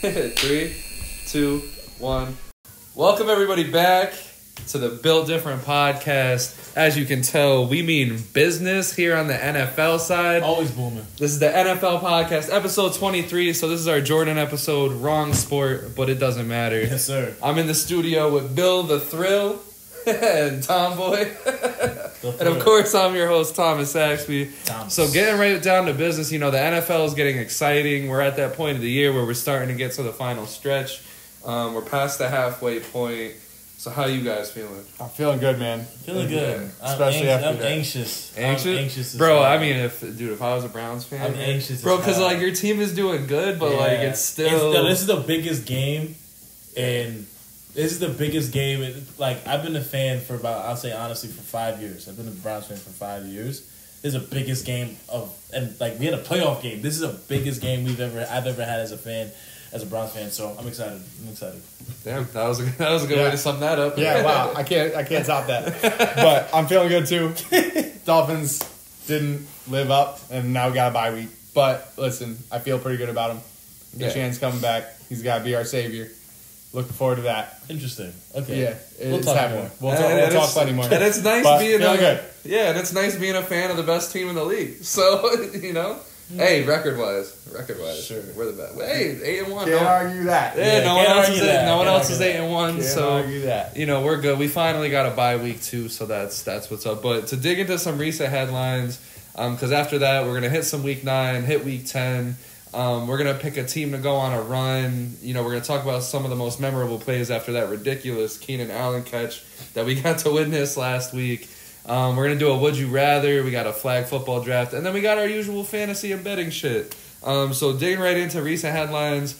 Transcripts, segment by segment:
3, 2, 1. Welcome everybody back to the Built Different podcast. As you can tell, we mean business here on the NFL side. Always booming. This is the NFL podcast, episode 23. So this is our Jordan episode. Wrong sport, but it doesn't matter. Yes, sir. I'm in the studio with Bill the Thrill and Tomboy. And of course, I'm your host, Thomas Saxby. So getting right down to business, you know, the NFL is getting exciting. We're at that point of the year where we're starting to get to the final stretch. We're past the halfway point. So how you guys feeling? I'm feeling good, man. Feeling good. Especially after I'm that. anxious. Anxious? I'm anxious bro, well. I mean, if I was a Browns fan. I'm anxious bro, because like your team is doing good, but like it's still... this is the biggest game, and this is the biggest game. Like, I've been a fan for about, I'll say honestly, for 5 years. I've been a Browns fan for 5 years. This is the biggest game and like we had a playoff game. This is the biggest game I've ever had as a fan. As a Browns fan, so I'm excited. Damn, that was a good way to sum that up. Yeah, wow. I can't top that. But I'm feeling good too. Dolphins didn't live up, and now we got a bye week. But listen, I feel pretty good about him. Shan's coming back. He's got to be our savior. Looking forward to that. Interesting. Okay. Yeah, we'll talk more. We'll talk plenty more. And it's nice being good. Yeah, and it's nice being a fan of the best team in the league. So you know. Hey, record-wise, sure, we're the best. Hey, 8-1. Can't argue that. Yeah, no one else is 8-1. Can't so argue that. You know, we're good. We finally got a bye week too, so that's what's up. But to dig into some recent headlines, because after that we're gonna hit some week 9, hit week 10. We're gonna pick a team to go on a run. You know, we're gonna talk about some of the most memorable plays after that ridiculous Keenan Allen catch that we got to witness last week. We're going to do a Would You Rather. We got a flag football draft. And then we got our usual fantasy and betting shit. So digging right into recent headlines,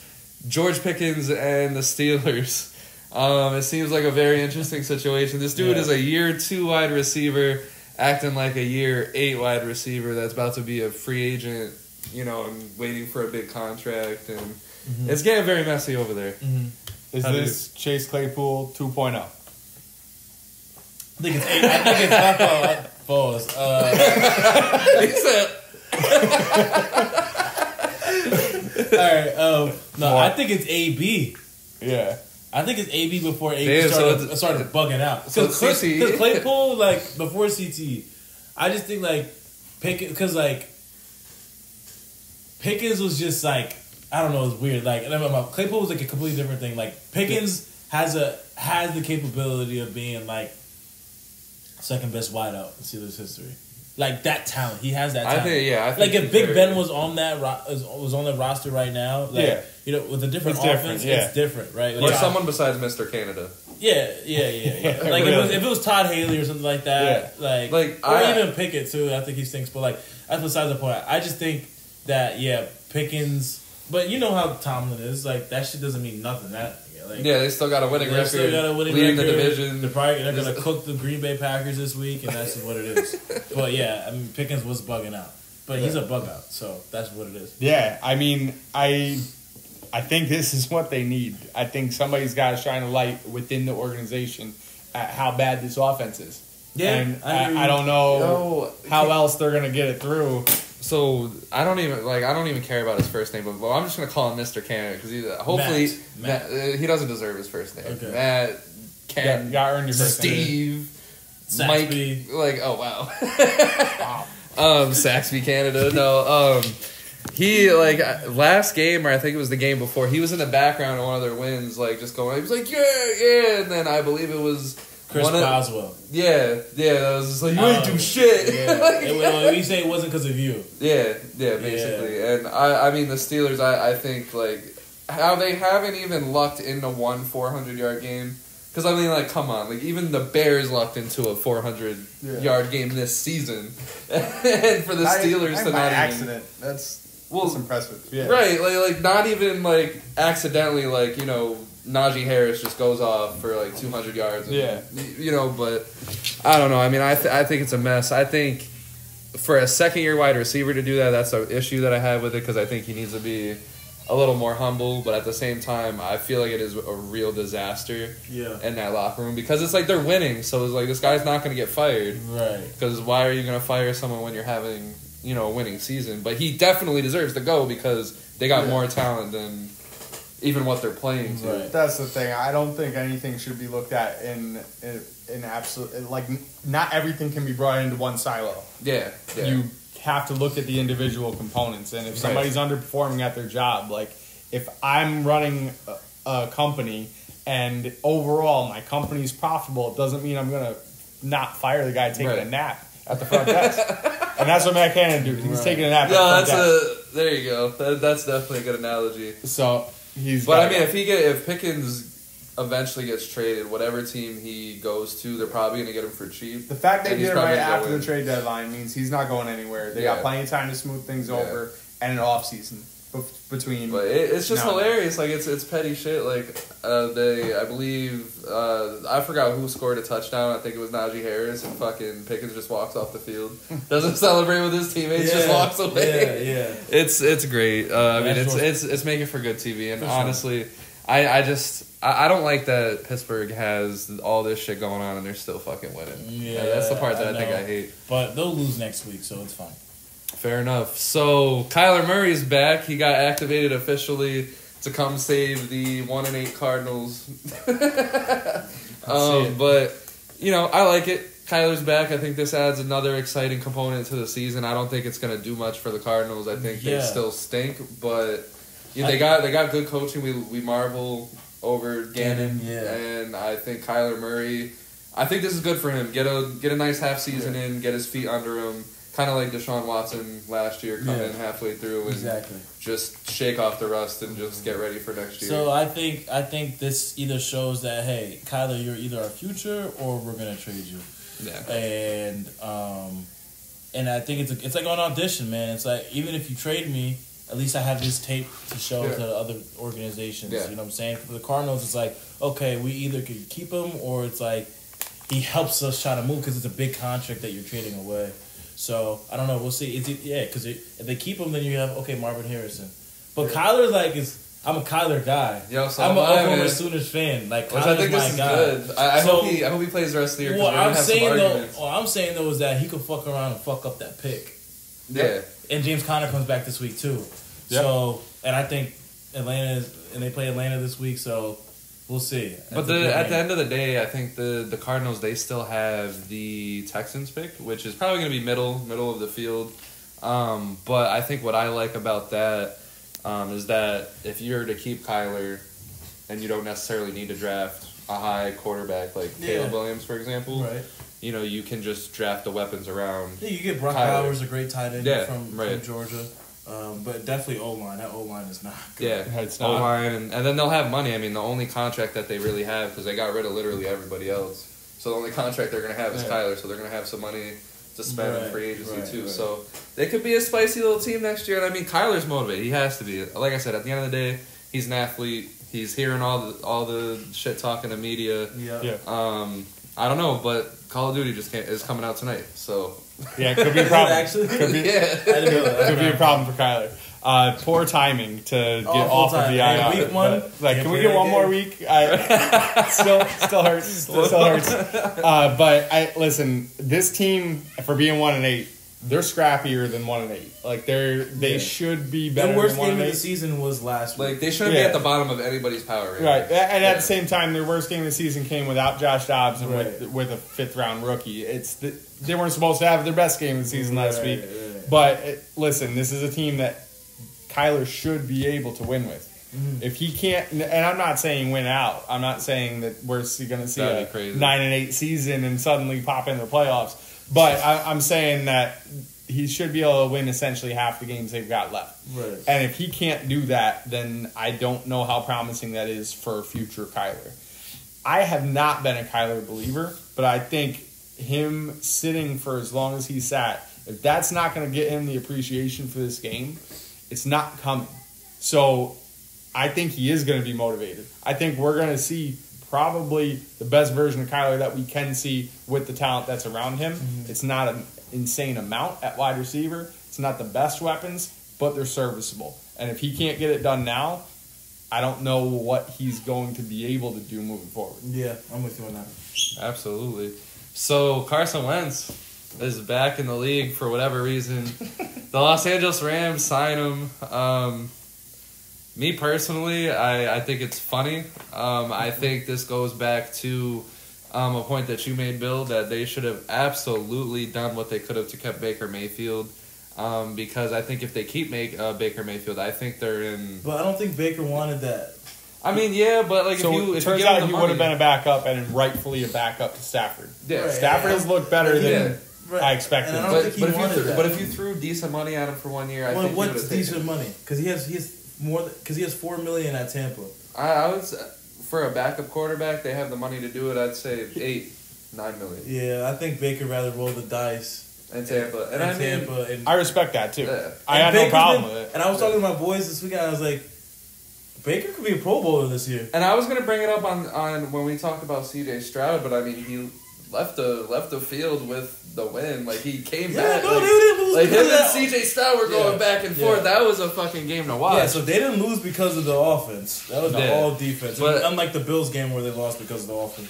George Pickens and the Steelers. It seems like a very interesting situation. This dude is a year 2 wide receiver acting like a year 8 wide receiver that's about to be a free agent, you know, and waiting for a big contract. And it's getting very messy over there. Mm-hmm. Is this Chase Claypool 2.0? I think it's not false. He said... All right. No, I think it's AB. Yeah. I think it's AB before AB started bugging out. Because Claypool, like, before CT, I just think, like, Pickens, because, like, Pickens was just, like, I don't know, it was weird. Like, Claypool was, like, a completely different thing. Like, Pickens has the capability of being, like, second best wideout in Steelers history. Like, that talent. He has that talent. I think like, if Big Ben was on that was on the roster right now, like, you know, with a different offense, it's different, right? Like, or someone besides Mr. Canada. Yeah. Like, really? if it was Todd Haley or something like that, or even Pickett, too, I think he stinks. But, like, that's besides the point. I just think that, Pickens... But you know how Tomlin is. Like, that shit doesn't mean nothing. They still got a winning record. Leading the division. They're going to cook the Green Bay Packers this week, and that's what it is. But, yeah, I mean, Pickens was bugging out. But he's a bug out, so that's what it is. Yeah, I mean, I think this is what they need. I think somebody's got to shine a light within the organization at how bad this offense is. Yeah, and I don't know how else they're going to get it through. So I don't even care about his first name, but I'm just gonna call him Mr. Canada because hopefully Matt, he doesn't deserve his first name. Okay. Matt, Ken, you gotta earn your first Steve, name. Mike, like Saxby Canada. No, he last game or I think it was the game before. He was in the background of one of their wins, like just going. He was like yeah, and then I believe it was. Chris Boswell. Yeah, that was just like, you ain't do shit. Yeah. You say it wasn't because of you. Yeah, basically. Yeah. And I mean, the Steelers, I think, like, how they haven't even lucked into one 400-yard game. Because, I mean, like, come on. Like, even the Bears lucked into a 400-yard game this season. And for the Steelers to not accident. That's impressive. Yeah. Right. Like, not even, like, accidentally, like, you know... Najee Harris just goes off for like 200 yards. And, you know, but I don't know. I mean, I think it's a mess. I think for a second-year wide receiver to do that, that's an issue that I have with it because I think he needs to be a little more humble. But at the same time, I feel like it is a real disaster in that locker room because it's like they're winning. So it's like this guy's not going to get fired. Right. Because why are you going to fire someone when you're having, you know, a winning season? But he definitely deserves to go because they got more talent than... even what they're playing to. Right. That's the thing. I don't think anything should be looked at in absolute, like, not everything can be brought into one silo. Yeah. You have to look at the individual components, and if somebody's underperforming at their job, like if I'm running a company and overall my company's profitable, it doesn't mean I'm gonna not fire the guy taking a nap at the front desk. And that's what Matt Cannon do. He's taking a nap at the front desk. There you go. That's definitely a good analogy. So he's. But I mean, if Pickens eventually gets traded, whatever team he goes to, they're probably going to get him for cheap. The fact they did it right after the trade deadline means he's not going anywhere. They got plenty of time to smooth things over and an off season between. But it's just hilarious. Like it's petty shit. Like I believe I forgot who scored a touchdown. I think it was Najee Harris, and fucking Pickens just walks off the field, doesn't celebrate with his teammates, just walks away. Yeah. It's great. I mean, it's making for good TV, and honestly, I don't like that Pittsburgh has all this shit going on and they're still fucking winning. Yeah, that's the part that I think I hate. But they'll lose next week, so it's fine. Fair enough. So Kyler Murray's back. He got activated officially to come save the 1-8 Cardinals. But I like it. Kyler's back. I think this adds another exciting component to the season. I don't think it's going to do much for the Cardinals. I think they still stink, but they got good coaching. We marvel over Gannon, and I think Kyler Murray. I think this is good for him. Get a nice half season in, get his feet under him, kind of like Deshaun Watson last year, come in halfway through and just shake off the rust and just get ready for next year. So I think this either shows that, hey, Kyler, you're either our future or we're gonna trade you. Yeah. And I think it's like an audition, man. It's like even if you trade me, at least I have this tape to show to other organizations. Yeah. You know what I'm saying? For the Cardinals, it's like, okay, we either could keep him or it's like he helps us try to move because it's a big contract that you're trading away. So, I don't know. We'll see. Because if they keep him, then you have, Marvin Harrison. But Kyler, I'm a Kyler guy. Yo, so I'm an Oklahoma Sooners fan. Like, Kyler's I think my this is guy. good. I hope he plays the rest of the year. What I'm saying, though, is that he could fuck around and fuck up that pick. Yeah. And James Conner comes back this week, too. Yep. So, and I think they play Atlanta this week, so we'll see. But at the end of the day, I think the Cardinals, they still have the Texans pick, which is probably going to be middle of the field. But I think what I like about that is that if you're to keep Kyler and you don't necessarily need to draft a high quarterback like Caleb Williams, for example, right. You can just draft the weapons around. Yeah, you get Brock Kyler. Bowers, a great tight end from Georgia. But definitely O-line. That O-line is not good. Yeah, it's not. O-line, and then they'll have money. I mean, the only contract that they really have, because they got rid of literally everybody else. So the only contract they're going to have is Kyler, so they're going to have some money to spend in free agency too. Right. So they could be a spicy little team next year. And I mean, Kyler's motivated. He has to be. Like I said, at the end of the day, he's an athlete. He's hearing all the shit talking to media. Yeah. I don't know, but Call of Duty is coming out tonight, so... Yeah, it could be a problem. Actually? Could be, I didn't know that. Could be a problem for Kyler. Poor timing to get off of the IR. Week one? Can we get one more week? Still hurts. Still hurts. But listen, this team, for being 1-8, they're scrappier than 1-8. Like they should be better. The worst than 1-8. game of the season was last week. Like they shouldn't be at the bottom of anybody's power ranking. Right, and at the same time, their worst game of the season came without Josh Dobbs and with a 5th round rookie. They weren't supposed to have their best game of the season last week. Right. But listen, this is a team that Kyler should be able to win with. Mm-hmm. If he can't, and I'm not saying win out. I'm not saying that we're going to see a 9-8 season and suddenly pop in the playoffs. But I'm saying that he should be able to win essentially half the games they've got left. Right. And if he can't do that, then I don't know how promising that is for future Kyler. I have not been a Kyler believer, but I think him sitting for as long as he sat, if that's not going to get him the appreciation for this game, it's not coming. So I think he is going to be motivated. I think we're going to see probably the best version of Kyler that we can see with the talent that's around him. Mm-hmm. It's not an insane amount at wide receiver. It's not the best weapons, but they're serviceable. And if he can't get it done now, I don't know what he's going to be able to do moving forward. Yeah, I'm with you on that. Absolutely. So Carson Wentz is back in the league for whatever reason. The Los Angeles Rams sign him. Me personally, I think it's funny. I think this goes back to a point that you made, Bill, that they should have absolutely done what they could have to keep Baker Mayfield. Because I think if they keep Baker Mayfield, I think they're in. But I don't think Baker wanted that. I mean, yeah, but like so if it turns you give out him he the would have money, been a backup and rightfully a backup to Stafford. yeah, Right. Stafford has looked better than I expected. And I don't think he wanted that. but if you threw decent money at him for 1 year, I think what's decent money? Because he has $4 million at Tampa. I would say, for a backup quarterback, they have the money to do it. I'd say $8-9 million. Yeah, I think Baker rather roll the dice. And Tampa, and I respect that too. Yeah. I had no problem with it. And I was talking to my boys this weekend. I was like, Baker could be a Pro Bowler this year. And I was gonna bring it up on when we talked about C.J. Stroud, but I mean he left the field with the win. Like he came back. No, they didn't lose. Like him because and of C.J. Stroud were going back and forth. That was a fucking game to watch. Yeah, so they didn't lose because of the offense. That was all defense. But, unlike the Bills game where they lost because of the offense.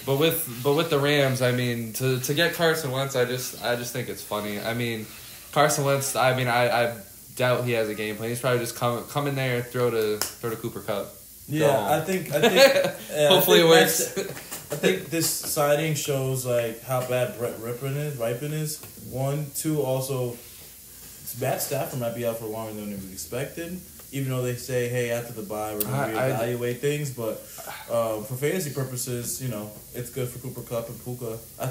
But with the Rams, I mean, to get Carson Wentz, I just think it's funny. I mean, Carson Wentz. I mean, I doubt he has a game plan. He's probably just come in there, throw to Cooper Kupp. Yeah, I think Hopefully it works. I think this signing shows like how bad Brett Ripon is. 1, 2, also Matt Stafford might be out for longer than we expected. Even though they say, hey, after the bye we're going to reevaluate things, but for fantasy purposes, you know, it's good for Cooper Kupp and Puka. I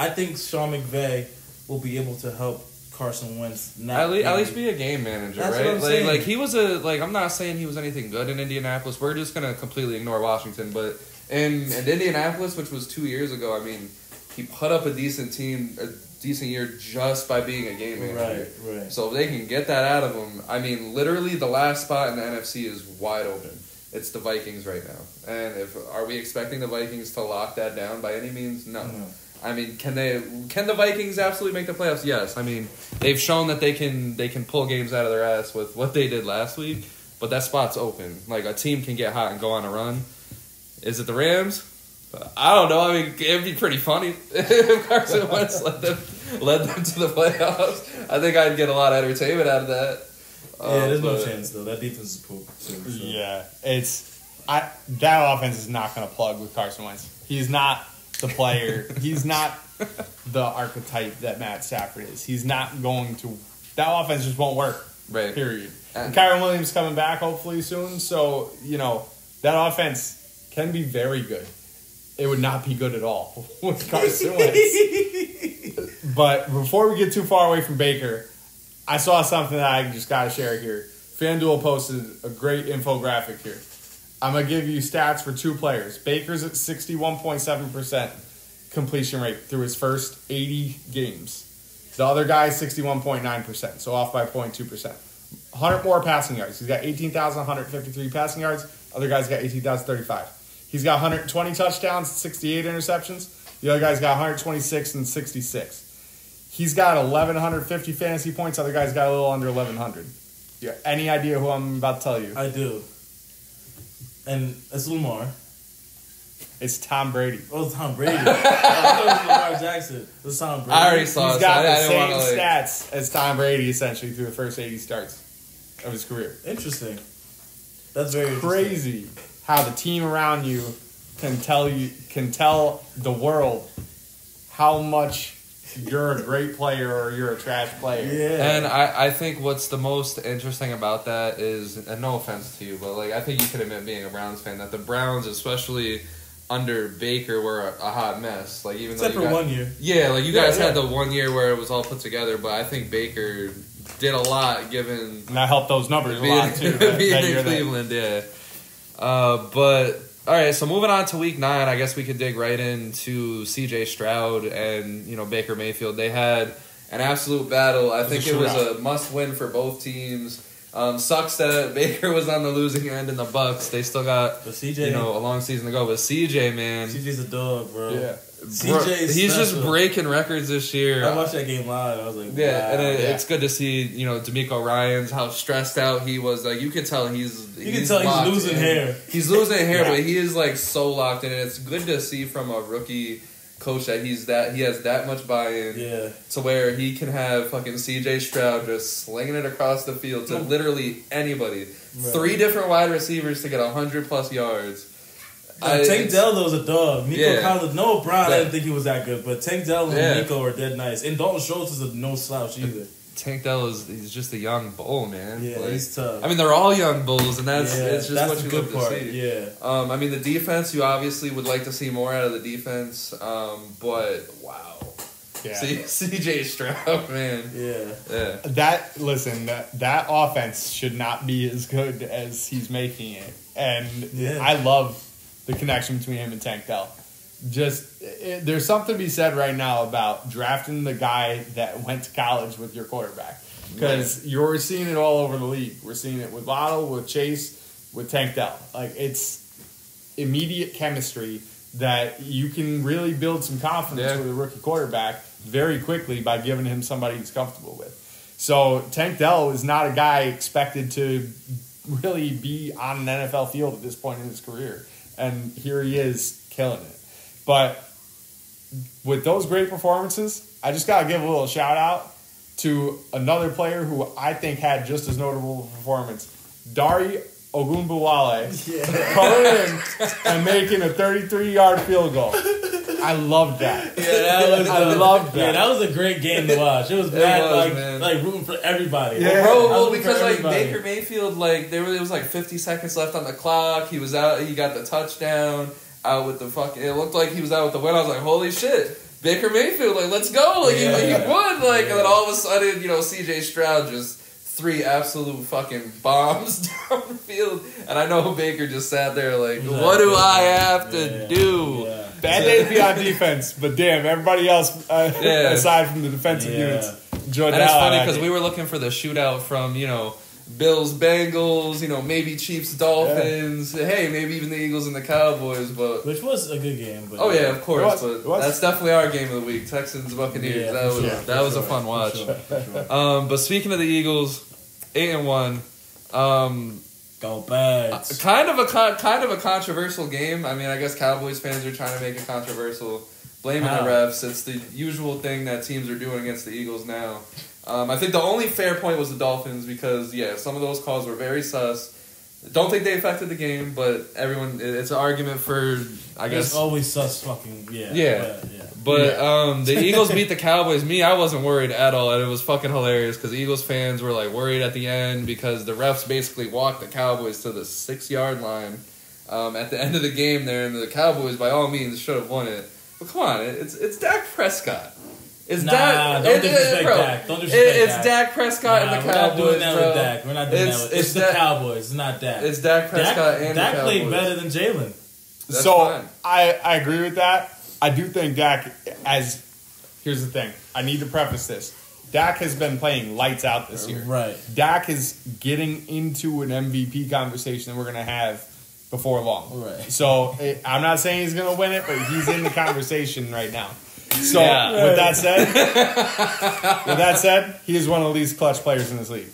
think Sean McVay will be able to help Carson Wentz at least be a game manager, That's right? what I'm saying. Like he was I'm not saying he was anything good in Indianapolis. We're just gonna completely ignore Washington, but in Indianapolis, which was 2 years ago, I mean, he put up a decent year just by being a game manager. Right. So if they can get that out of him, I mean, literally the last spot in the NFC is wide open. It's the Vikings right now, and are we expecting the Vikings to lock that down by any means? No. I mean, can the Vikings absolutely make the playoffs? Yes. I mean, they've shown that they can pull games out of their ass with what they did last week, but that spot's open. Like a team can get hot and go on a run. Is it the Rams? I don't know. I mean, it'd be pretty funny if Carson Wentz led them to the playoffs. I think I'd get a lot of entertainment out of that. There's no chance though. That defense is poop. So. Yeah, that offense is not going to plug with Carson Wentz. He's not the player. He's not the archetype that Matt Stafford is. He's not going to. That offense just won't work. Right. Period. And Kyron Williams coming back hopefully soon. So that offense can be very good. It would not be good at all with Carson Wentz. But before we get too far away from Baker, I saw something that I just got to share here. FanDuel posted a great infographic here. I'm going to give you stats for two players. Baker's at 61.7% completion rate through his first 80 games. The other guy, 61.9%, so off by 0.2%. 100 more passing yards. He's got 18,153 passing yards. Other guy's got 18,035. He's got 120 touchdowns, 68 interceptions. The other guy's got 126 and 66. He's got 1,150 fantasy points. Other guy's got a little under 1,100. Yeah. Any idea who I'm about to tell you? I do. And it's Lamar. It's Tom Brady. Oh, it's Tom Brady. I thought it was Lamar Jackson. It was Tom Brady. I already saw it. He's got the same stats as Tom Brady, essentially, through the first 80 starts of his career. Interesting. That's very crazy how the team around you can tell the world how much you're a great player or you're a trash player. Yeah. And I think what's the most interesting about that is, and no offense to you, but like I think you can admit being a Browns fan that the Browns, especially under Baker, were a hot mess. Like even except though for 1 year. Yeah, like you guys had the 1 year where it was all put together, but I think Baker did a lot given and that helped those numbers being, a lot too. being in Cleveland, yeah. But all right, so moving on to week 9, I guess we could dig right into C.J. Stroud and Baker Mayfield. They had an absolute battle. I think it was a must-win for both teams. Sucks that Baker was on the losing end in the Bucs. They still got a long season to go. But C.J., man, CJ's a dog, bro. Yeah. He's just breaking records this year. I watched that game live. I was like, yeah, wow. and it's good to see, DeMeco Ryans, how stressed out he was. Like you could tell he's losing hair. He's losing hair, but he is like so locked in. And it's good to see from a rookie coach that he has that much buy-in to where he can have fucking CJ Stroud just slinging it across the field to literally anybody. Right. 3 different wide receivers to get 100+ yards. Tank Dell though is a dog. Nico Collins, Noah Brown, I didn't think he was that good, but Tank Dell and Nico are dead nice. And Dalton Schultz is a no slouch either. Tank Dell he's just a young bull, man. Yeah, he's tough. I mean, they're all young bulls, and it's just what you love love to see. Yeah. I mean, the defense, you obviously would like to see more out of the defense, but wow. Yeah. CJ Stroud, man. Yeah. That offense should not be as good as he's making it. And I love the connection between him and Tank Dell. There's something to be said right now about drafting the guy that went to college with your quarterback. Because you're seeing it all over the league. We're seeing it with Waddle, with Chase, with Tank Dell. Like, it's immediate chemistry that you can really build some confidence with a rookie quarterback very quickly by giving him somebody he's comfortable with. So Tank Dell is not a guy expected to really be on an NFL field at this point in his career. And here he is killing it. But with those great performances, I just got to give a little shout out to another player who I think had just as notable performance. Dari Ogunbowale coming in and making a 33-yard field goal. I loved that. I loved that. Yeah, that was a great game to watch. It was bad, like rooting for everybody. Yeah, well, because like Baker Mayfield, like there was like 50 seconds left on the clock. He was out. He got the touchdown. Out with the fucking. It looked like he was out with the win. I was like, holy shit, Baker Mayfield, like let's go, like he won, like, and then all of a sudden, CJ Stroud just 3 absolute fucking bombs down the field, and I know Baker just sat there like, what do I have to do? Yeah. Bad day to be on defense, but damn, everybody else aside from the defensive units enjoyed that. And it's funny because we were looking for the shootout from Bills, Bengals, maybe Chiefs, Dolphins. Yeah. Hey, maybe even the Eagles and the Cowboys, but which was a good game. But of course, it was. That's definitely our game of the week. Texans, Buccaneers. Yeah, that was a fun watch. For sure. But speaking of the Eagles, 8-1. Go Birds. Kind of a controversial game. I mean, I guess Cowboys fans are trying to make it controversial, blaming the refs. It's the usual thing that teams are doing against the Eagles now. I think the only fair point was the Dolphins because, some of those calls were very sus. Don't think they affected the game, but it's an argument for, I guess. It's always sus fucking, But the Eagles beat the Cowboys. I wasn't worried at all, and it was fucking hilarious because Eagles fans were, like, worried at the end because the refs basically walked the Cowboys to the 6-yard line at the end of the game there, and the Cowboys, by all means, should have won it. But come on, it's Dak Prescott. Don't disrespect Dak. Don't disrespect It's Dak Prescott and the Cowboys, We're not doing that with Dak. We're not doing that with It's the Cowboys. It's not Dak. It's Dak Prescott and the Cowboys. Dak played better than Jalen. So, I agree with that. I do think Dak, here's the thing. I need to preface this. Dak has been playing lights out this year. Right. Dak is getting into an MVP conversation that we're going to have before long. Right. So, I'm not saying he's going to win it, but he's in the conversation right now. So, with that said, he is one of the least clutch players in this league.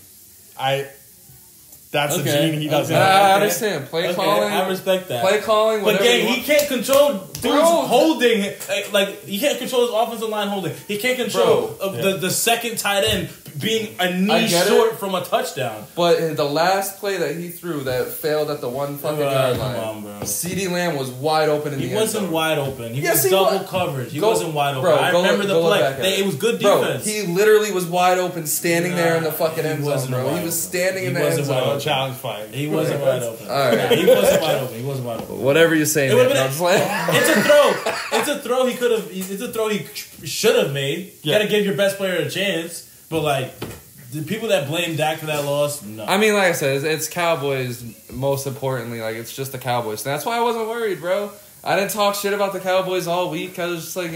That's the gene he doesn't have. I understand. Play calling. I respect that. Play calling, but again, he can't control dudes holding. Like, he can't control his offensive line holding. He can't control the second tight end being a knee short from a touchdown. But the last play that he threw that failed at the 1 fucking yard line, CeeDee Lamb was wide open in the end zone. He wasn't wide open. He was double coverage. He wasn't wide open. I remember the play. It was good defense. He literally was wide open standing there in the fucking end zone, bro. He was standing in the end zone. Challenge fight. He wasn't wide open. All right. He wasn't wide open. Whatever you say, man. It's a throw. It's a throw he could have. It's a throw he should have made. You got to give your best player a chance. But like the people that blame Dak for that loss, no. I mean, like I said, it's Cowboys. Most importantly, like it's just the Cowboys. And that's why I wasn't worried, bro. I didn't talk shit about the Cowboys all week. I was just like,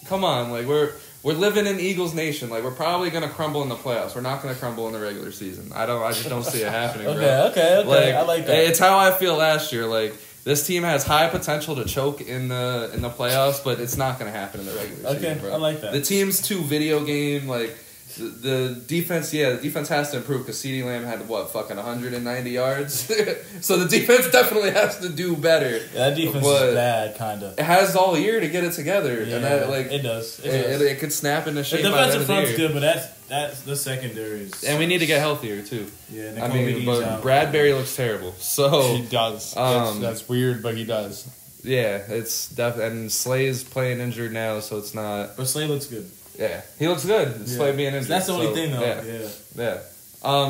come on, like we're living in Eagles Nation. Like we're probably gonna crumble in the playoffs. We're not gonna crumble in the regular season. I just don't see it happening. Okay. Like, I like that. It's how I feel last year. Like this team has high potential to choke in the playoffs, but it's not gonna happen in the regular season. Okay, I like that. The team's too video game. Like The defense, the defense has to improve because CeeDee Lamb had, fucking 190 yards? So the defense definitely has to do better. Yeah, that defense is bad, kind of. It has all year to get it together. Yeah, and that, it does. It could snap into shape. The by the defensive end of front's the year. good, but that's the secondary is... And we need to get healthier, too. Yeah, I mean, but Bradbury looks terrible. So he does. That's weird, but he does. Yeah, it's definitely... And Slay's playing injured now, so it's not... But Slay looks good. Yeah, he looks good. Slay being injured. That's the only thing, though. Yeah.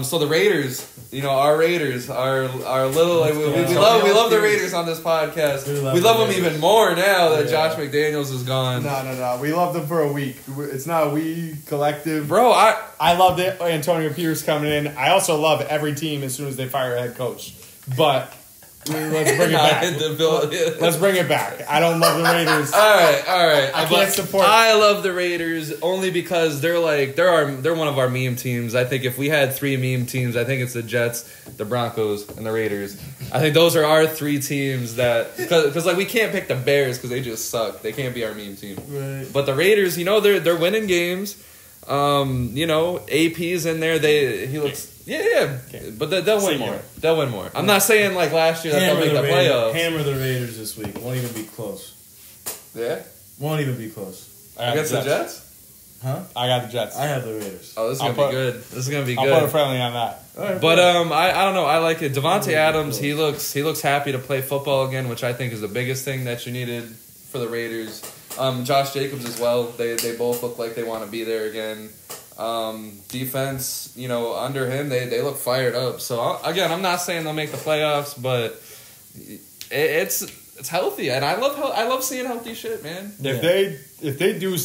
So the Raiders, our Raiders are little. Like, we love the Raiders on this podcast. We love them even more now that Josh McDaniels is gone. No. We loved them for a week. It's not a we collective. Bro, I loved it. Antonio Pierce coming in. I also love every team as soon as they fire a head coach. But let's bring it back. Let's bring it back. I don't love the Raiders. All right. I can't support. I love the Raiders only because they're one of our meme teams. I think if we had 3 meme teams, I think it's the Jets, the Broncos, and the Raiders. I think those are our 3 teams that because we can't pick the Bears because they just suck. They can't be our meme team. Right. But the Raiders, they're winning games. AP's in there. He looks. Yeah. But they'll win more. They'll win more. I'm not saying like last year that they'll make the playoffs. Hammer the Raiders this week. Won't even be close. Yeah? Won't even be close. Against the Jets? Huh? I got the Jets. I have the Raiders. Oh, this is going to be good. This is going to be good. I'll put a friendly on that. Right, but I don't know. I like it. Devontae Adams, he looks happy to play football again, which I think is the biggest thing that you needed for the Raiders. Josh Jacobs as well. They both look like they want to be there again. Defense, under him, they look fired up. So again, I'm not saying they'll make the playoffs, but it's healthy, and I love seeing healthy shit, man. If they do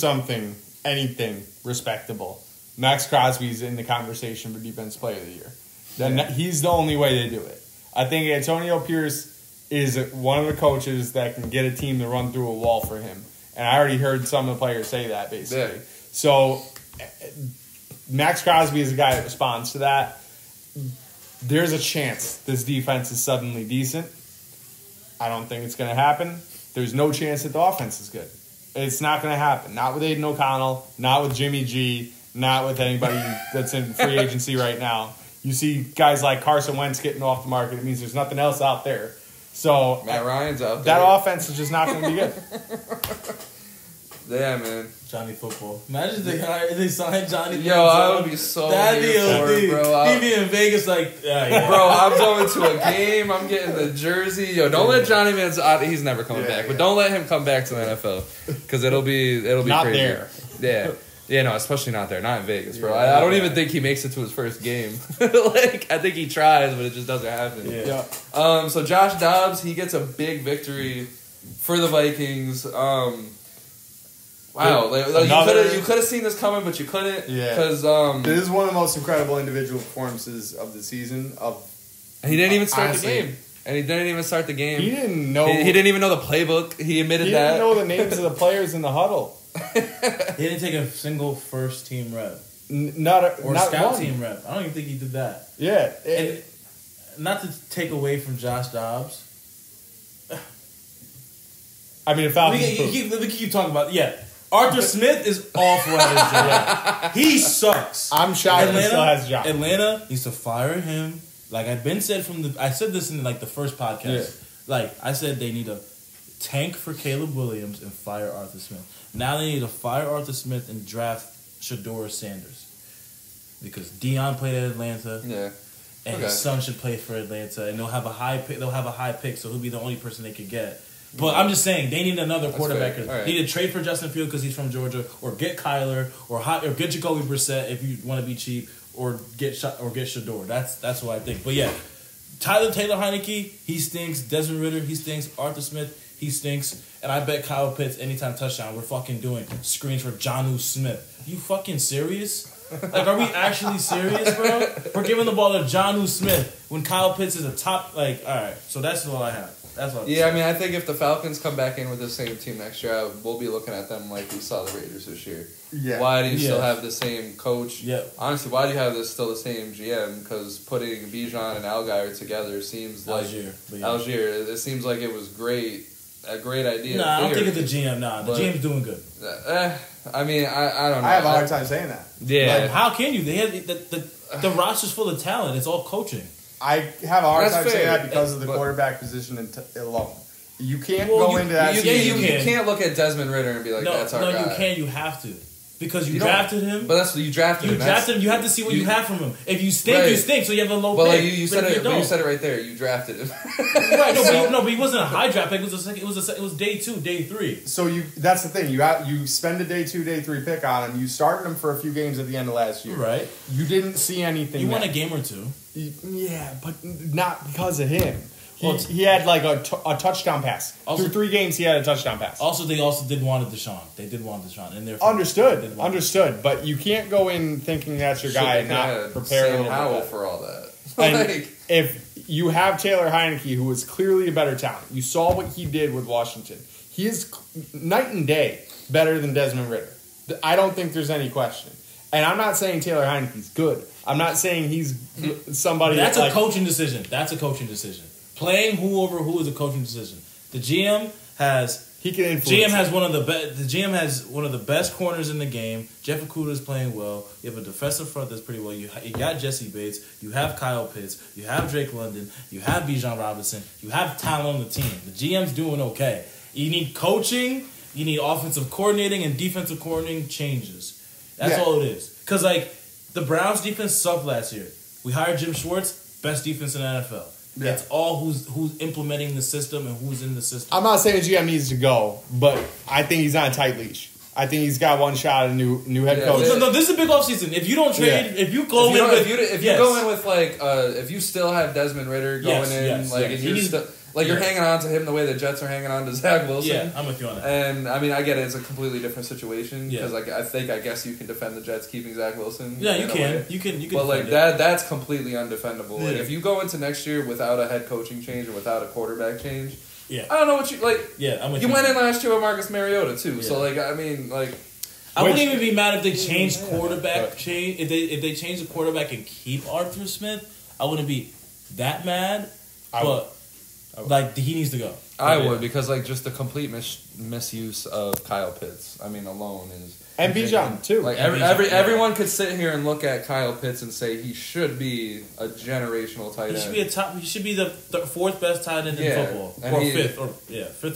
anything respectable, Max Crosby's in the conversation for Defense Player of the Year. Then he's the only way they do it. I think Antonio Pierce is one of the coaches that can get a team to run through a wall for him, and I already heard some of the players say that basically. Yeah. So Max Crosby is a guy that responds to that. There's a chance this defense is suddenly decent. I don't think it's going to happen. There's no chance that the offense is good. It's not going to happen. Not with Aiden O'Connell, not with Jimmy G, not with anybody that's in free agency right now. You see guys like Carson Wentz getting off the market. It means there's nothing else out there. So Matt Ryan's out there. That offense is just not going to be good. Yeah, man. Johnny Football. Imagine they signed Johnny. Yo, I would be so that'd be OD, bro. He'd be in Vegas like, bro. I'm going to a game. I'm getting the jersey. Yo, don't let Johnny Man's. He's never coming back, but don't let him come back to the NFL because it'll be not crazy. There. Yeah, no, especially not there, not in Vegas, bro. I don't even think he makes it to his first game. I think he tries, but it just doesn't happen. Yeah. So Josh Dobbs, he gets a big victory for the Vikings. Wow, you could have seen this coming, but you couldn't. Yeah, because this is one of the most incredible individual performances of the season. He didn't even start the game, and he didn't even start the game. He didn't know. He didn't even know the playbook. He admitted that. He didn't know the names of the players in the huddle. He didn't take a single first team rep, not scout one. team rep. I don't even think he did that. Yeah, and not to take away from Josh Dobbs. I mean, Falcons. We keep talking about Arthur Smith is awful at his job. He sucks. I'm shocked he still has a job. Atlanta needs to fire him. Like I've been said I said this in like the first podcast. Yeah. Like I said, they need to tank for Caleb Williams and fire Arthur Smith. Now they need to fire Arthur Smith and draft Shador Sanders because Dion played at Atlanta. Yeah. And his son should play for Atlanta, and they'll have a high pick, so he'll be the only person they could get. But I'm just saying they need another quarterback. Right. They need to trade for Justin Fields because he's from Georgia, or get Kyler, or get Jacoby Brissett if you want to be cheap, or get Shador. That's what I think. But yeah, Taylor Heineke, he stinks. Desmond Ridder, he stinks. Arthur Smith, he stinks. And I bet Kyle Pitts anytime touchdown, we're fucking doing screens for Jonnu Smith. You fucking serious? Like, are we actually serious, bro? We're giving the ball to Jonnu Smith when Kyle Pitts is a top. Like, all right. So that's all I have. That's what. I mean, I think if the Falcons come back in with the same team next year, we'll be looking at them like we saw the Raiders this year. Yeah. Why do you still have the same coach? Yeah. Honestly, why do you have still the same GM? Because putting Bijan and Algier together seems like Algier. It seems like it was great. A great idea. Nah, I don't think it's the GM. Nah, the GM's doing good. I mean, I don't know. I have a hard time saying that. Yeah. Like, how can you? They have the roster's full of talent. It's all coaching. I have a hard That's time fair. saying that because of the But- quarterback position alone. You can't Well, go into that You season. can't look at Desmond Ritter and be like, that's our guy. you can. You have to. Because you don't- drafted him. But that's what you drafted him. You have to see what you have from him. If you stink, Right. you stink. So you have a low But pick. like you said it, but you said it right there. You drafted him. Right, but he wasn't a high draft pick. It was day 2, day 3. So that's the thing. You spend a day 2, day 3 pick on him. You started him for a few games at the end of last year. Right. You didn't see anything. You won a game or two. Yeah, but not because of him. Well, He had like a touchdown pass. Also- Through 3 games, he had a touchdown pass. They also did want Deshaun. They did want Deshaun. And they're Understood. But you can't go in thinking that's your guy and not prepare a Sam little Howell bit. for all that. And Like, if you have Taylor Heineke, who is clearly a better talent, you saw what he did with Washington. He is night and day better than Desmond Ritter. I don't think there's any question. And I'm not saying Taylor Heineke's good. I'm not saying he's somebody That's that, a coaching decision. Playing who over who is a coaching decision. The GM has he can influence. has one of the best. The GM has one of the best corners in the game. Jeff Okudah is playing well. You have a defensive front that's pretty well. You got Jesse Bates. You have Kyle Pitts. You have Drake London. You have Bijan Robinson. You have talent on the team. The GM's doing okay. You need coaching. You need offensive coordinating and defensive coordinating changes. That's all it is. Because like the Browns defense sucked last year. We hired Jim Schwartz, best defense in the NFL. Yeah. It's all who's implementing the system and who's in the system. I'm not saying GM needs to go, but I think he's on a tight leash. I think he's got one shot at a new head coach. No, this is a big offseason. If you don't trade, if you go in with... If you go in with like if you still have Desmond Ritter going and you're still you're hanging on to him the way the Jets are hanging on to Zach Wilson. Yeah, I'm with you on that. And I mean, I get it; it's a completely different situation because I guess you can defend the Jets keeping Zach Wilson. Yeah, you can. But like that's completely undefendable. Yeah. Like if you go into next year without a head coaching change and without a quarterback change, yeah, I don't know what you like. Yeah, I'm with you. You went in last year with Marcus Mariota too, Yeah. so like I mean like. I wouldn't even be mad if they changed quarterback. If they change the quarterback and keep Arthur Smith, I wouldn't be that mad. But like he needs to go. I would because like just the complete misuse of Kyle Pitts. I mean, alone is And Bijan too. like everyone could sit here and look at Kyle Pitts and say he should be a generational tight end. He should be the fourth best tight end in football, and or fifth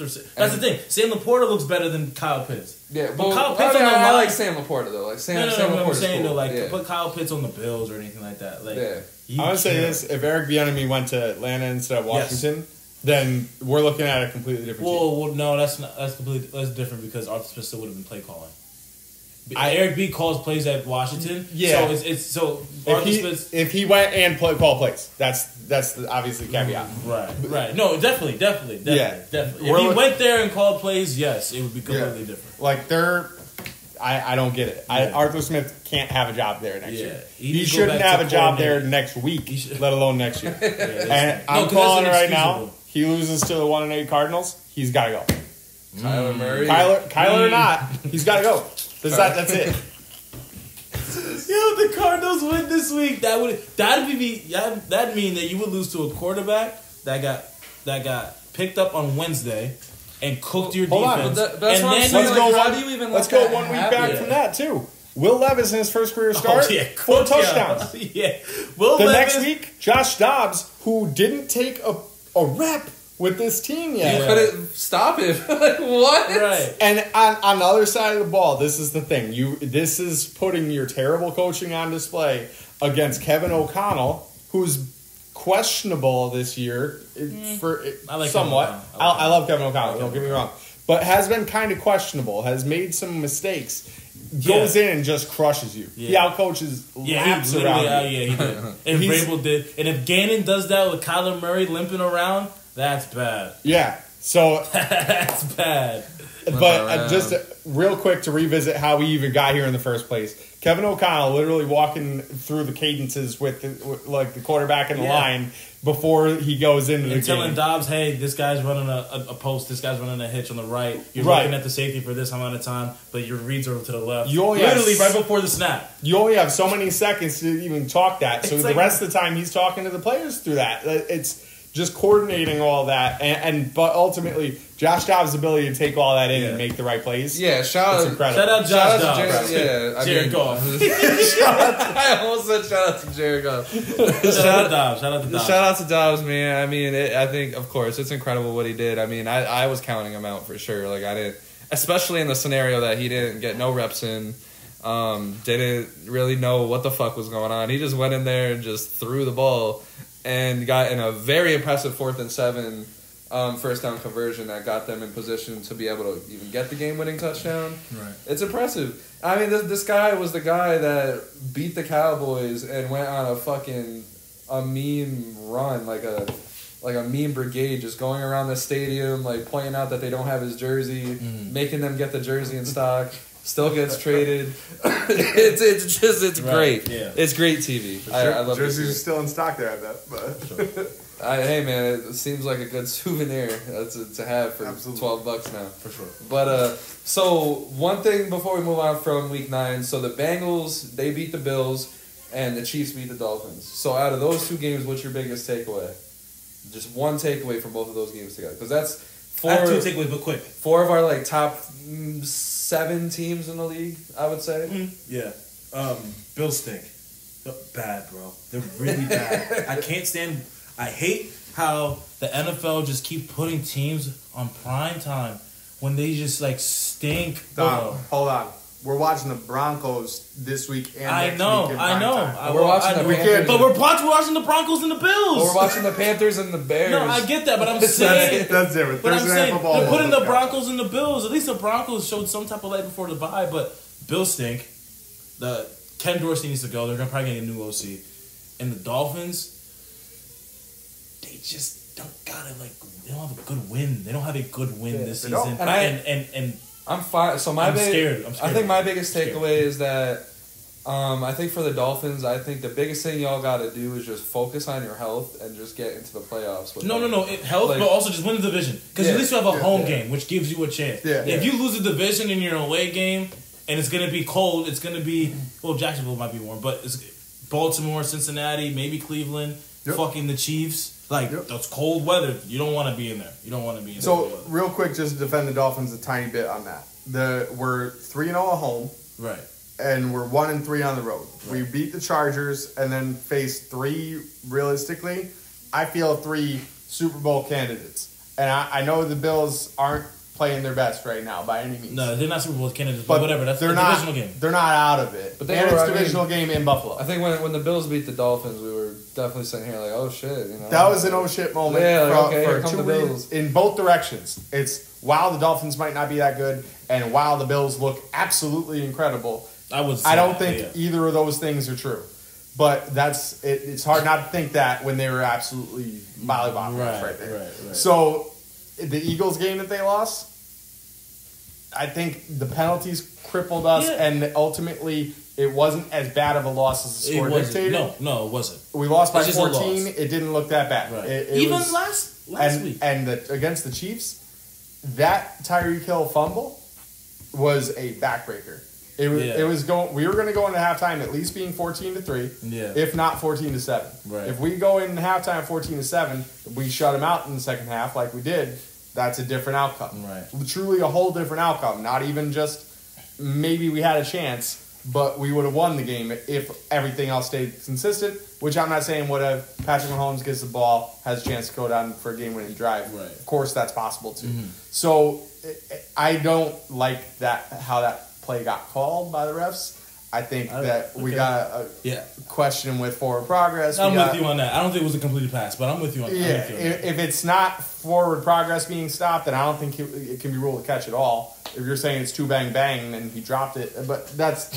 or sixth. That's the thing. Sam Laporta looks better than Kyle Pitts. Yeah, but Kyle Pitts on the line. I like Sam Laporta though. Like Sam Laporta's I'm saying cool. though, like put Kyle Pitts on the Bills or anything like that. Like, I would say this: if Eric Bieniemy went to Atlanta instead of Washington, then we're looking at a completely different team. Well, no, that's different because Arthur Smith still would have been play calling. Eric B calls plays at Washington. Yeah. So Arthur Smith. If he went and call plays, that's the obviously caveat. Right. No, definitely. If he went there and called plays, yes, it would be completely different. Like I don't get it. Arthur Smith can't have a job there next year. He should shouldn't have a job there next week, let alone next year. And I'm calling it right now. He loses to the 1-8 Cardinals. He's got to go. Kyler Murray, Kyler or not, he's got to go. That's it. Yo, the Cardinals win this week. That'd mean that you would lose to a quarterback that got picked up on Wednesday and cooked your defense. That's what I'm saying. How do you even let's go 1 week back from that too. Will Levis in his first career start, 4 touchdowns. Next week, Josh Dobbs, who didn't take a rep with this team yet. You couldn't stop him. Like, what? Right. And on the other side of the ball, this is the thing. This is putting your terrible coaching on display against Kevin O'Connell, who's questionable this year I like somewhat. I love Kevin O'Connell, don't get me wrong. But has been kind of questionable, has made some mistakes, goes in and just crushes you. Yeah. He outcoaches laps around you. He did. And Vrabel did. And if Gannon does that with Kyler Murray limping around, that's bad. Yeah. So that's bad. But just real quick to revisit how we even got here in the first place. Kevin O'Connell literally walking through the cadences with the quarterback and the line before he goes into the game. Telling Dobbs, hey, this guy's running a post, this guy's running a hitch on the right. You're looking at the safety for this amount of time, but your reads are to the left. Literally right before the snap. You only have so many seconds to even talk that. So the rest of the time he's talking to the players through that. just coordinating all that, but ultimately Josh Dobbs' ability to take all that in and make the right plays. Yeah, shout out Josh Dobbs. Jared Goff. I almost said shout out to Jared Goff. Shout out to Dobbs. Shout out to Dobbs, man. I mean, I think, of course, it's incredible what he did. I mean, I was counting him out for sure. Like, I didn't, especially in the scenario that he didn't get no reps in. Didn't really know what the fuck was going on. He just went in there and just threw the ball and got in a very impressive 4th and 7 first down conversion that got them in position to be able to even get the game-winning touchdown. Right. It's impressive. I mean, this guy was the guy that beat the Cowboys and went on a meme run, like a meme brigade, just going around the stadium, like pointing out that they don't have his jersey, making them get the jersey in stock. Still gets traded. It's great. Yeah. It's great TV. I love jerseys are still in stock there, I bet. But hey man, it seems like a good souvenir to have for $12 now. For sure. But so one thing before we move on from Week 9, so the Bengals, they beat the Bills, and the Chiefs beat the Dolphins. So out of those two games, what's your biggest takeaway? Just one takeaway from both of those games together, because that's four. I have 2 takeaways, but quick. 4 of our like top 7 teams in the league, I would say. Yeah. Bills stink. Bad, bro. They're really bad. I hate how the NFL just keep putting teams on prime time when they just like stink. Hold on. We're watching the Broncos this week and next week. I know. We're watching the Panthers. But we're watching the Broncos and the Bills. We're watching the Panthers and the Bears. No, I get that, but I'm saying that's different. But I'm saying they're putting the Broncos and the Bills. At least the Broncos showed some type of light before the bye, but Bills stink. The Ken Dorsey needs to go. They're probably getting a new OC. And the Dolphins, they just don't they don't have a good win. They don't have a good win this season. And I'm fine. So I'm scared. I think my biggest takeaway is that I think for the Dolphins, I think the biggest thing y'all got to do is just focus on your health and just get into the playoffs. Health, but also just win the division. Because at least you have a home game, which gives you a chance. If you lose a division in your away game and it's going to be cold, it's going to be, Jacksonville might be warm, but it's Baltimore, Cincinnati, maybe Cleveland, fucking the Chiefs. That's cold weather. You don't want to be in there. So, real quick, just to defend the Dolphins a tiny bit on that. We're 3-0 at home. Right. And we're 1-3 on the road. Right. We beat the Chargers and then faced 3, realistically, I feel 3 Super Bowl candidates. And I know the Bills aren't playing their best right now by any means. No, they're not Super Bowl candidates, but whatever. That's a divisional game. They're not out of it. But it's a divisional game in Buffalo. I think when the Bills beat the Dolphins, we were definitely sitting here like, oh shit. That was an oh shit moment for 2 Bills. In both directions. It's, wow, the Dolphins might not be that good, and wow, the Bills look absolutely incredible. I don't think either of those things are true. But that's it. It's hard not to think that when they were absolutely mollywopping right there. Right. So the Eagles game that they lost, I think the penalties crippled us, and ultimately it wasn't as bad of a loss as the score dictated. No, it wasn't. We lost by 14. It didn't look that bad. Right. Even last week. And against the Chiefs, that Tyreek Hill fumble was a backbreaker. It was going. We were going to go into halftime at least being 14-3, if not 14-7. Right. If we go in halftime 14-7, we shut them out in the second half like we did. That's a different outcome. Right. Truly a whole different outcome. Not even just maybe we had a chance, but we would have won the game if everything else stayed consistent. Which I'm not saying would have. Patrick Mahomes gets the ball, has a chance to go down for a game-winning drive. Right. Of course, that's possible too. Mm-hmm. So I don't like how that play got called by the refs. I think that we got a question with forward progress. I'm with you on that. I don't think it was a completed pass, but I'm with you on that. If it's not forward progress being stopped, then I don't think it can be ruled a catch at all. If you're saying it's 2 bang bang and he dropped it, but that's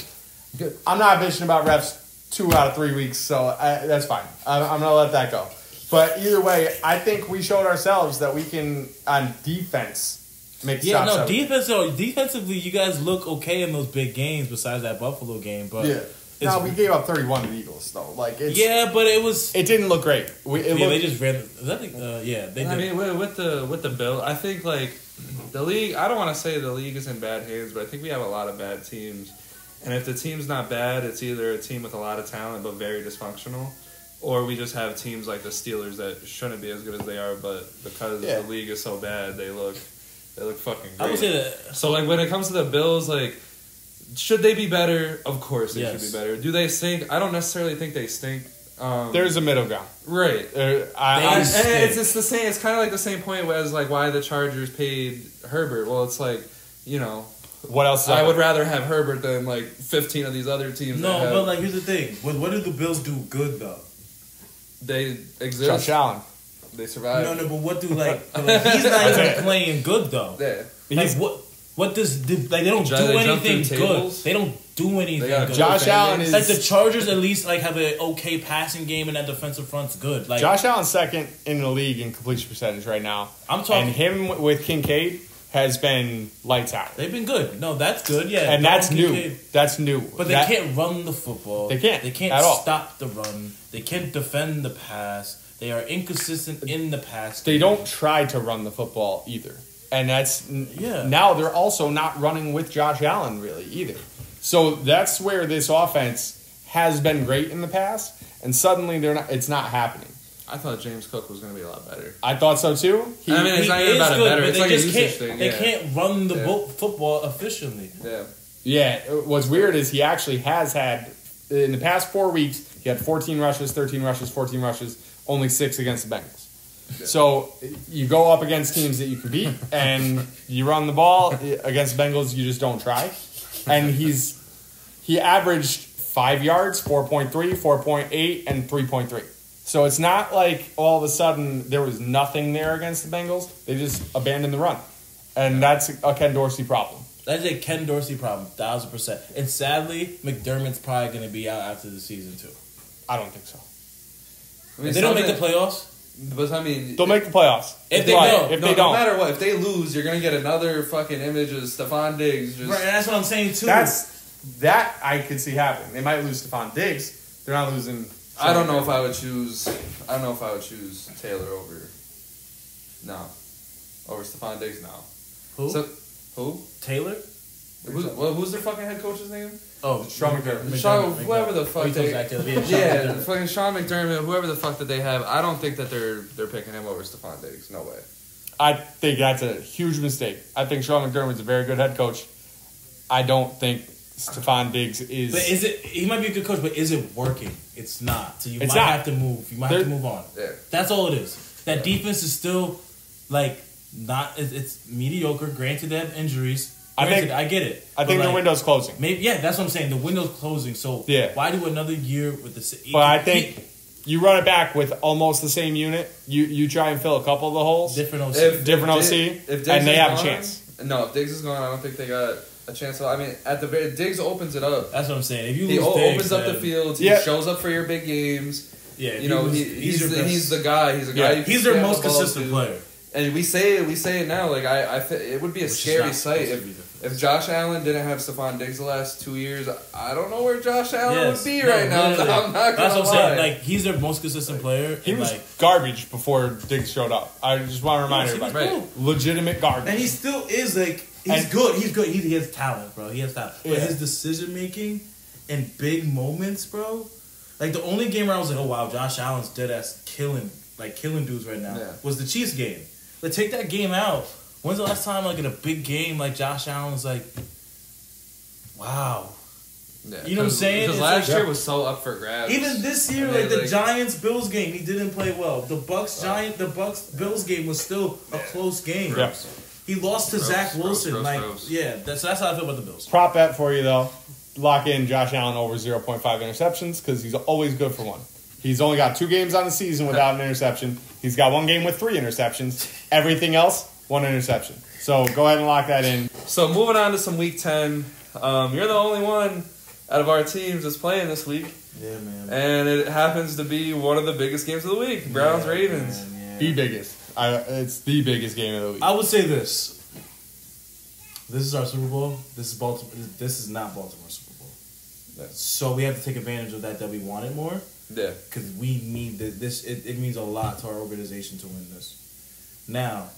good. I'm not bitching about refs 2 out of 3 weeks, so that's fine. I'm gonna let that go. But either way, I think we showed ourselves that we can on defense. Defensively, you guys look okay in those big games. Besides that Buffalo game, but we gave up 31 to the Eagles, though. But it didn't look great. They just ran. They did. I mean, with the Bill, I think like the league. I don't want to say the league is in bad hands, but I think we have a lot of bad teams. And if the team's not bad, it's either a team with a lot of talent but very dysfunctional, or we just have teams like the Steelers that shouldn't be as good as they are, but because the league is so bad, they look fucking great. I would say that. So like when it comes to the Bills, like should they be better? Of course they should be better. Do they stink? I don't necessarily think they stink. There's a middle ground, right? It's the same. It's kind of like the same point as like why the Chargers paid Herbert. Well, it's like what else? I would rather have Herbert than like 15 of these other teams. No, but like here's the thing. What do the Bills do good though? They exist. Josh Allen. They survive. No, but what do he's not even playing good though. Yeah. Like what does they don't do anything good. They don't do anything good. Josh Allen is like the Chargers at least like have an okay passing game and that defensive front's good. Like Josh Allen's second in the league in completion percentage right now. I'm talking, and him with Kincaid has been lights out. They've been good. No, that's good. Yeah, and that's new. That's new. But they can't run the football. They can't. They can't stop the run. They can't defend the pass. They are inconsistent in the pass. They don't try to run the football either. And that's now they're also not running with Josh Allen really either. So that's where this offense has been great in the past, and suddenly it's not happening. I thought James Cook was going to be a lot better. I thought so too. It's not even about it better. It's like a usage thing. They can't run the football efficiently. Yeah. Yeah. What's weird is he actually has had in the past 4 weeks. He had 14 rushes, 13 rushes, 14 rushes, only 6 against the Bengals. Yeah. So you go up against teams that you can beat, and you run the ball against Bengals. You just don't try. And he averaged 5 yards, 4.3, 4.8, and 3.3. So it's not like all of a sudden there was nothing there against the Bengals. They just abandoned the run, and that's a Ken Dorsey problem. That's a Ken Dorsey problem, 1,000%. And sadly, McDermott's probably going to be out after the season too. I don't think so. I mean, if they don't make the playoffs. But I mean, they'll make the playoffs. If they don't, no matter what, if they lose, you're gonna get another fucking image of Stephon Diggs. Right, and that's what I'm saying too. That I could see happening. They might lose Stephon Diggs. They're not losing. I don't know if I would choose Taylor over Stephon Diggs now. Who? Taylor? Who's their fucking head coach's name? Oh, Sean McDermott. Whoever the fuck fucking Sean McDermott, whoever the fuck that they have, I don't think that they're picking him over Stephon Diggs. No way. I think that's a huge mistake. I think Sean McDermott's a very good head coach. I don't think Stephon Diggs is. But is it? He might be a good coach, but is it working? It's not. So you might have to move. You might have to move on. Yeah. That's all it is. That defense is still like not. It's mediocre. Granted, they have injuries. I get it. I think the window's closing. Maybe that's what I'm saying. The window's closing. So why do another year with the? But I think you run it back with almost the same unit. You try and fill a couple of the holes. Different OC. And they have a chance. No, if Diggs is gone, I don't think they got a chance. I mean, at the very Diggs opens it up. That's what I'm saying. If you he opens up the field, he shows up for your big games. Yeah, he's the guy. He's a guy. He's their most consistent player. And we say it now. Like it would be a scary sight if Josh Allen didn't have Stephon Diggs the last 2 years. I don't know where Josh Allen would be right now. I'm not gonna That's what I'm saying. Like he's their most consistent player. He was garbage before Diggs showed up. I just want to remind everybody, legitimate garbage. And he still is like he's good. He's good. He has talent, bro. He has talent. But his decision making in big moments, bro. Like the only game where I was like, oh wow, Josh Allen's dead ass killing dudes right now was the Chiefs game. Like, take that game out. When's the last time, like, in a big game, like, Josh Allen was like, wow. Yeah, you know what I'm saying? Because last year was so up for grabs. Even this year, like, the Giants-Bills game, he didn't play well. The Bucks-Bills game was still a close game. Yeah. He lost to Zach Wilson. That's how I feel about the Bills. Prop bet for you, though. Lock in Josh Allen over 0.5 interceptions because he's always good for one. He's only got 2 games on the season without an interception. He's got 1 game with 3 interceptions. Everything else, 1 interception. So go ahead and lock that in. So moving on to some Week 10. You're the only one out of our teams that's playing this week. Yeah, man. And it happens to be one of the biggest games of the week. Browns-Ravens. Yeah. The biggest. It's the biggest game of the week. I would say this. This is our Super Bowl. This is Baltimore. This is not Baltimore's Super Bowl. So we have to take advantage of that we want it more. Yeah. Because we need this. It means a lot to our organization to win this. Now,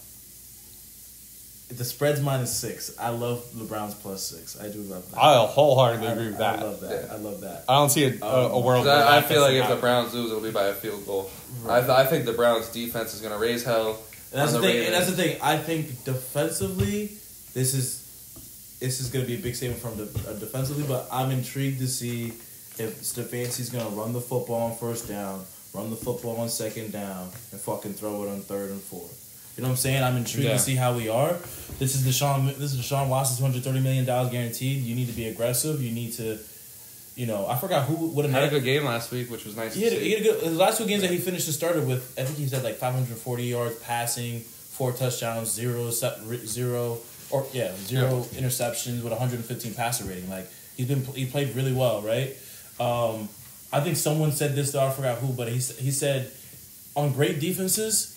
The spread's -6. I love the Browns +6. I do love that. I'll wholeheartedly agree with that. I love that. Yeah. I love that. I don't see a world where I that feel like doesn't if the happen. Browns lose, it'll be by a field goal. Right. I think the Browns defense is going to raise hell. And that's on the thing. Ravens. And that's the thing. I think defensively, this is going to be a big statement from defensively. But I'm intrigued to see if Stefanski's going to run the football on first down, run the football on second down, and fucking throw it on third and fourth. You know what I'm saying? I'm intrigued to see how we are. This is Deshaun Watson, $230 million guaranteed. You need to be aggressive. You need to, I forgot what Had a good game last week, which was nice to see. he had a good. The last 2 games that he finished and started with, I think he said like 540 yards passing, 4 touchdowns, zero interceptions with 115 passer rating. Like he played really well, right? I think someone said this though, I forgot who, but he said on great defenses,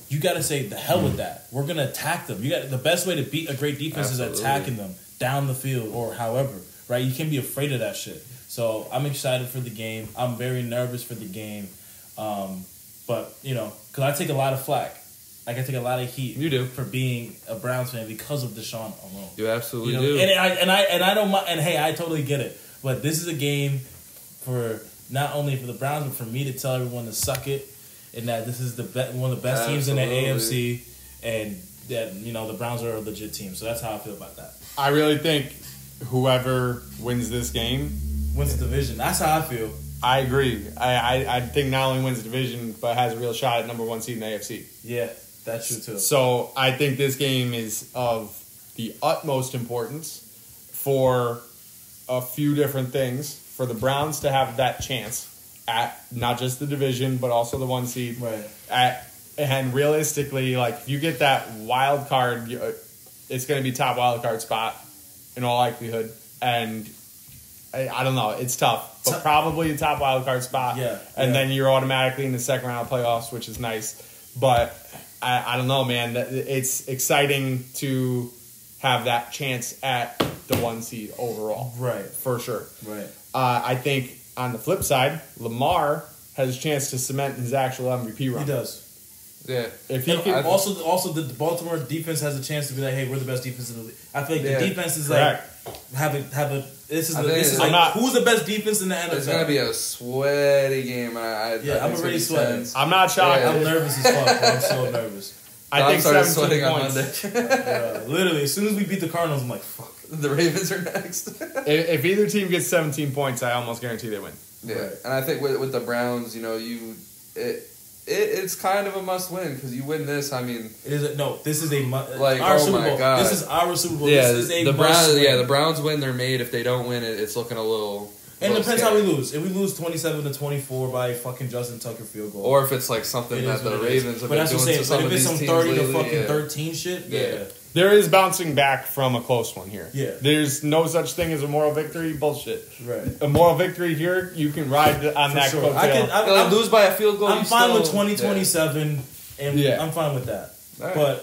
you got to say the hell with that. We're gonna attack them. The best way to beat a great defense is attacking them down the field or however, right? You can't be afraid of that shit. So I'm excited for the game. I'm very nervous for the game, but because I take a lot of flack. Like I take a lot of heat. You do for being a Browns fan because of Deshaun alone. You absolutely do. And I don't mind. And hey, I totally get it. But this is a game for not only for the Browns, but for me to tell everyone to suck it. And that this is one of the best teams in the AFC, and that the Browns are a legit team. So that's how I feel about that. I really think whoever wins this game Wins the division. That's how I feel. I agree. I think not only wins the division, but has a real shot at number 1 seed in the AFC. Yeah, that's true too. So I think this game is of the utmost importance for a few different things. For the Browns to have that chance at not just the division, but also the 1 seed. Right. And realistically, like, if you get that wild card, it's going to be top wild card spot in all likelihood. And I don't know, it's tough, but probably a top wild card spot. Yeah. And then you're automatically in the second round of playoffs, which is nice. But I don't know, man. It's exciting to have that chance at the 1 seed overall. Right. For sure. Right. I think on the flip side, Lamar has a chance to cement his actual MVP run. He does. Yeah. If he can, also the Baltimore defense has a chance to be like, hey, we're the best defense in the league. I feel like the defense is correct. like this is I'm not- who's the best defense in the NFL? It's going to be a sweaty game. I'm already sweating. I'm not shocked. I'm nervous as fuck. Bro. I'm so nervous. I think started 17 sweating points. on Monday. Yeah, literally, as soon as we beat the Cardinals, I'm like, fuck. The Ravens are next. If either team gets 17 points, I almost guarantee they win. Yeah, Right. and I think with the Browns, it's kind of a must win because you win this. I mean, This is Like, our oh Super my Bowl. God. This is our Super Bowl. yeah, This is a the Browns. must win. Yeah, the Browns win. They're made. If they don't win it, it's looking a little. And it little depends scary. how we lose. If we lose 27-24 by fucking Justin Tucker field goal, Or if it's like something it that is the what it is. Ravens have But been that's what doing I'm to saying. some But of if it's these some teams 30 to lately, fucking yeah. 13 shit, yeah. There is bouncing back from a close one here. Yeah. There's no such thing as a moral victory. Bullshit. Right. A moral victory here, you can ride on that sure. coattail. I'm lose by a field goal. I'm you fine still, with 2027, and Yeah. I'm fine with that. All right.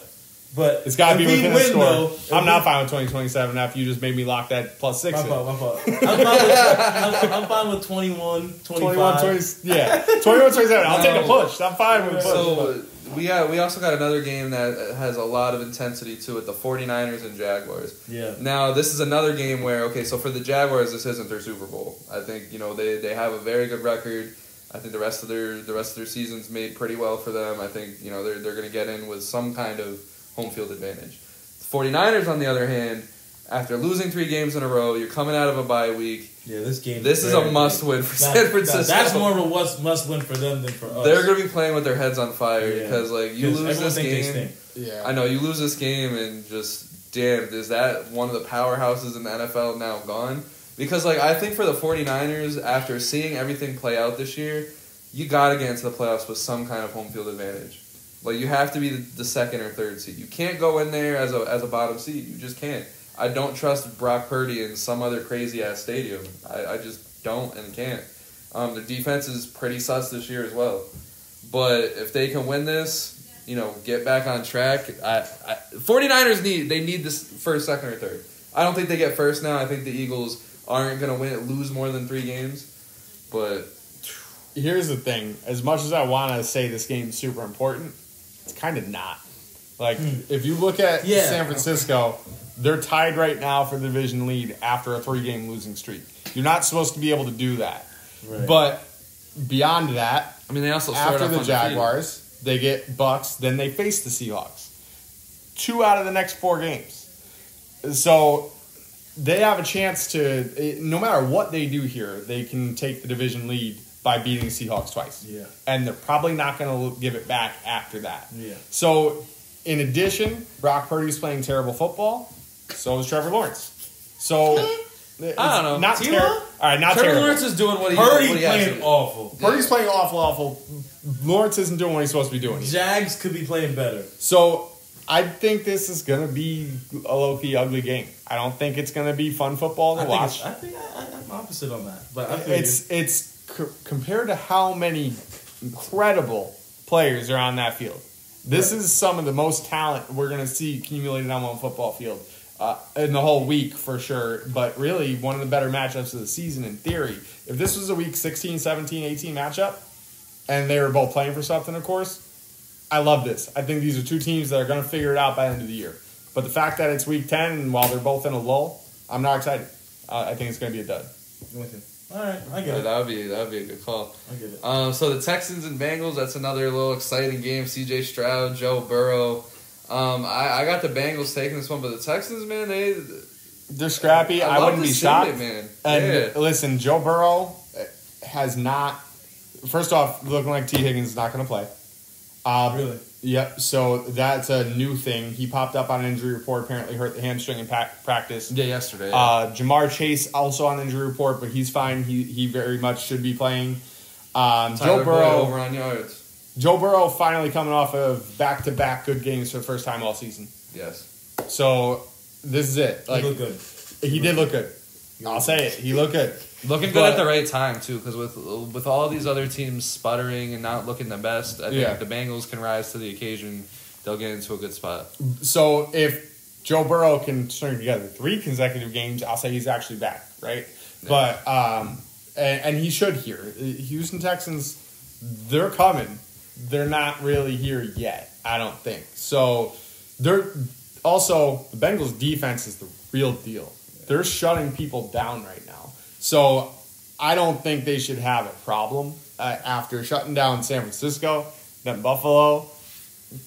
But It's got to be if we within a win, score. though, I'm not fine with 2027 after you just made me lock that +6. My in. fault. I'm fine with 21, 25. 21, 20, yeah. 21, 27. I'll take a push. I'm fine with a push. So we also got another game that has a lot of intensity to it. The 49ers and Jaguars. Yeah. Now this is another game where so for the Jaguars this isn't their Super Bowl. I think they have a very good record. I think the rest of their season's made pretty well for them. I think they're going to get in with some kind of home field advantage. The 49ers, on the other hand, after losing 3 games in a row, you're coming out of a bye week. Yeah, this game. This is a must-win for San Francisco. That's more of a must-win for them than for us. They're going to be playing with their heads on fire because you lose this game. Yeah. I know you lose this game and just damn, is that one of the powerhouses in the NFL now gone? Because I think for the 49ers, after seeing everything play out this year, you got to get into the playoffs with some kind of home field advantage. You have to be the second or third seed. You can't go in there as a bottom seed. You just can't. I don't trust Brock Purdy in some other crazy-ass stadium. I just don't and can't. Their defense is pretty sus this year as well. But if they can win this, get back on track. 49ers need this first, second, or third. I don't think they get first now. I think the Eagles aren't going to lose more than 3 games. But Here's the thing. As much as I want to say this game's super important, it's kind of not. Like, if you look at San Francisco, they're tied right now for the division lead after a 3-game losing streak. You're not supposed to be able to do that. Right. But beyond that, I mean, they also start after off the undefeated. Jaguars, they get Bucks, then they face the Seahawks. 2 out of the next 4 games. So they have a chance to, no matter what they do here, they can take the division lead by beating the Seahawks twice. Yeah. And they're probably not going to give it back after that. Yeah. So, in addition, Brock Purdy's playing terrible football. So is Trevor Lawrence. So, I don't know. Not T-Law? terrible. All right, not Trevor terrible. Lawrence is doing what he Purdy what he has playing to. awful. Purdy's playing awful. Lawrence isn't doing what he's supposed to be doing. Jags could be playing better. So, I think this is going to be a low-key ugly game. I don't think it's going to be fun football to watch. I think I'm opposite on that. But I feel It's compared to how many incredible players are on that field. This is some of the most talent we're going to see accumulated on one football field in the whole week for sure. But really, one of the better matchups of the season in theory. If this was a week 16, 17, 18 matchup, and they were both playing for something, of course, I love this. I think these are 2 teams that are going to figure it out by the end of the year. But the fact that it's week 10 and while they're both in a lull, I'm not excited. I think it's going to be a dud. okay. All right, I get it. That would be a good call. I get it. So the Texans and Bengals, that's another little exciting game. C.J. Stroud, Joe Burrow. I got the Bengals taking this one, but the Texans, man, They're scrappy. I love wouldn't to be see shocked. it, man. And listen, Joe Burrow has not. First off, looking like T. Higgins is not going to play. Really? Yep. So that's a new thing. He popped up on an injury report. Apparently hurt the hamstring in practice. Yeah, yesterday. Jamar Chase also on the injury report, but he's fine. He very much should be playing. Joe Burrow over on yards. Joe Burrow finally coming off of back-to-back good games for the first time all season. Yes. So this is it. He looked good. He did look good. I'll say it. He looked good. Looking good at the right time, too, because with all these other teams sputtering and not looking the best, I think if the Bengals can rise to the occasion, they'll get into a good spot. So if Joe Burrow can string together 3 consecutive games, I'll say he's actually back, right? Yeah. But and he should here. Houston Texans, they're coming. They're not really here yet, I don't think. So they're also the Bengals defense is the real deal. They're shutting people down right now. So I don't think they should have a problem after shutting down San Francisco, then Buffalo,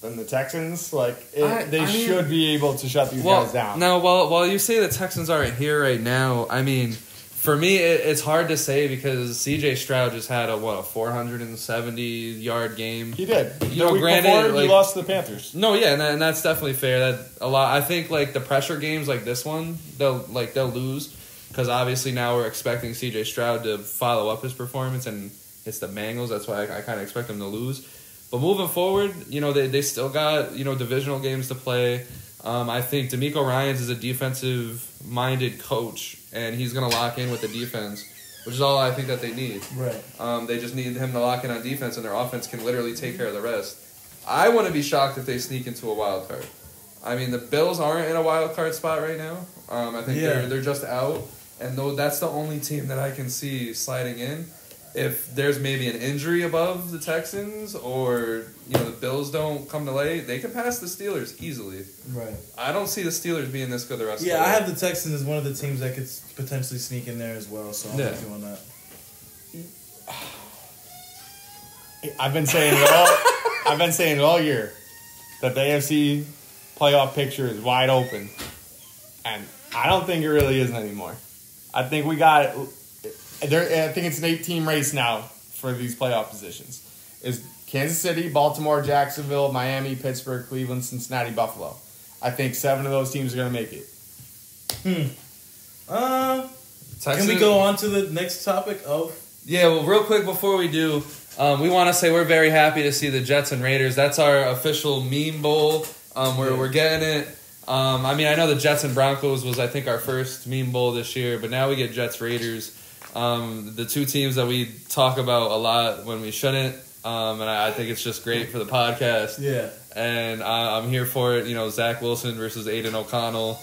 then the Texans. They should be able to shut these guys down. Now, while you say the Texans aren't here right now, I mean, for me, it's hard to say because C.J. Stroud just had a 470-yard game. He did. You know, week granted, before, he lost to the Panthers. No, yeah, and that's definitely fair. That a lot. I think the pressure games like this one, they'll lose because obviously now we're expecting C.J. Stroud to follow up his performance, and it's the Bengals. That's why I kind of expect them to lose. But moving forward, they still got divisional games to play. I think DeMeco Ryans is a defensive-minded coach, and he's going to lock in with the defense, which is all I think that they need. Right. They just need him to lock in on defense, and their offense can literally take care of the rest. I wouldn't be shocked if they sneak into a wild card. I mean, the Bills aren't in a wild card spot right now. I think they're just out, and that's the only team that I can see sliding in. If there's maybe an injury above the Texans or, the Bills don't come to lay, they can pass the Steelers easily. Right. I don't see the Steelers being this good the rest of the Yeah, way. I have the Texans as one of the teams that could potentially sneak in there as well, so I'm with you on that. I've been saying it all year that the AFC playoff picture is wide open. And I don't think it really is anymore. I think we got I think it's an 8-team race now for these playoff positions. It's Kansas City, Baltimore, Jacksonville, Miami, Pittsburgh, Cleveland, Cincinnati, Buffalo. I think 7 of those teams are going to make it. Can we go on to the next topic of? Yeah, well, real quick before we do, we want to say we're very happy to see the Jets and Raiders. That's our official meme bowl. We're getting it. I mean, I know the Jets and Broncos was, I think, our first meme bowl this year, but now we get Jets Raiders. The 2 teams that we talk about a lot when we shouldn't, and I think it's just great for the podcast. Yeah. And I'm here for it. Zach Wilson versus Aiden O'Connell,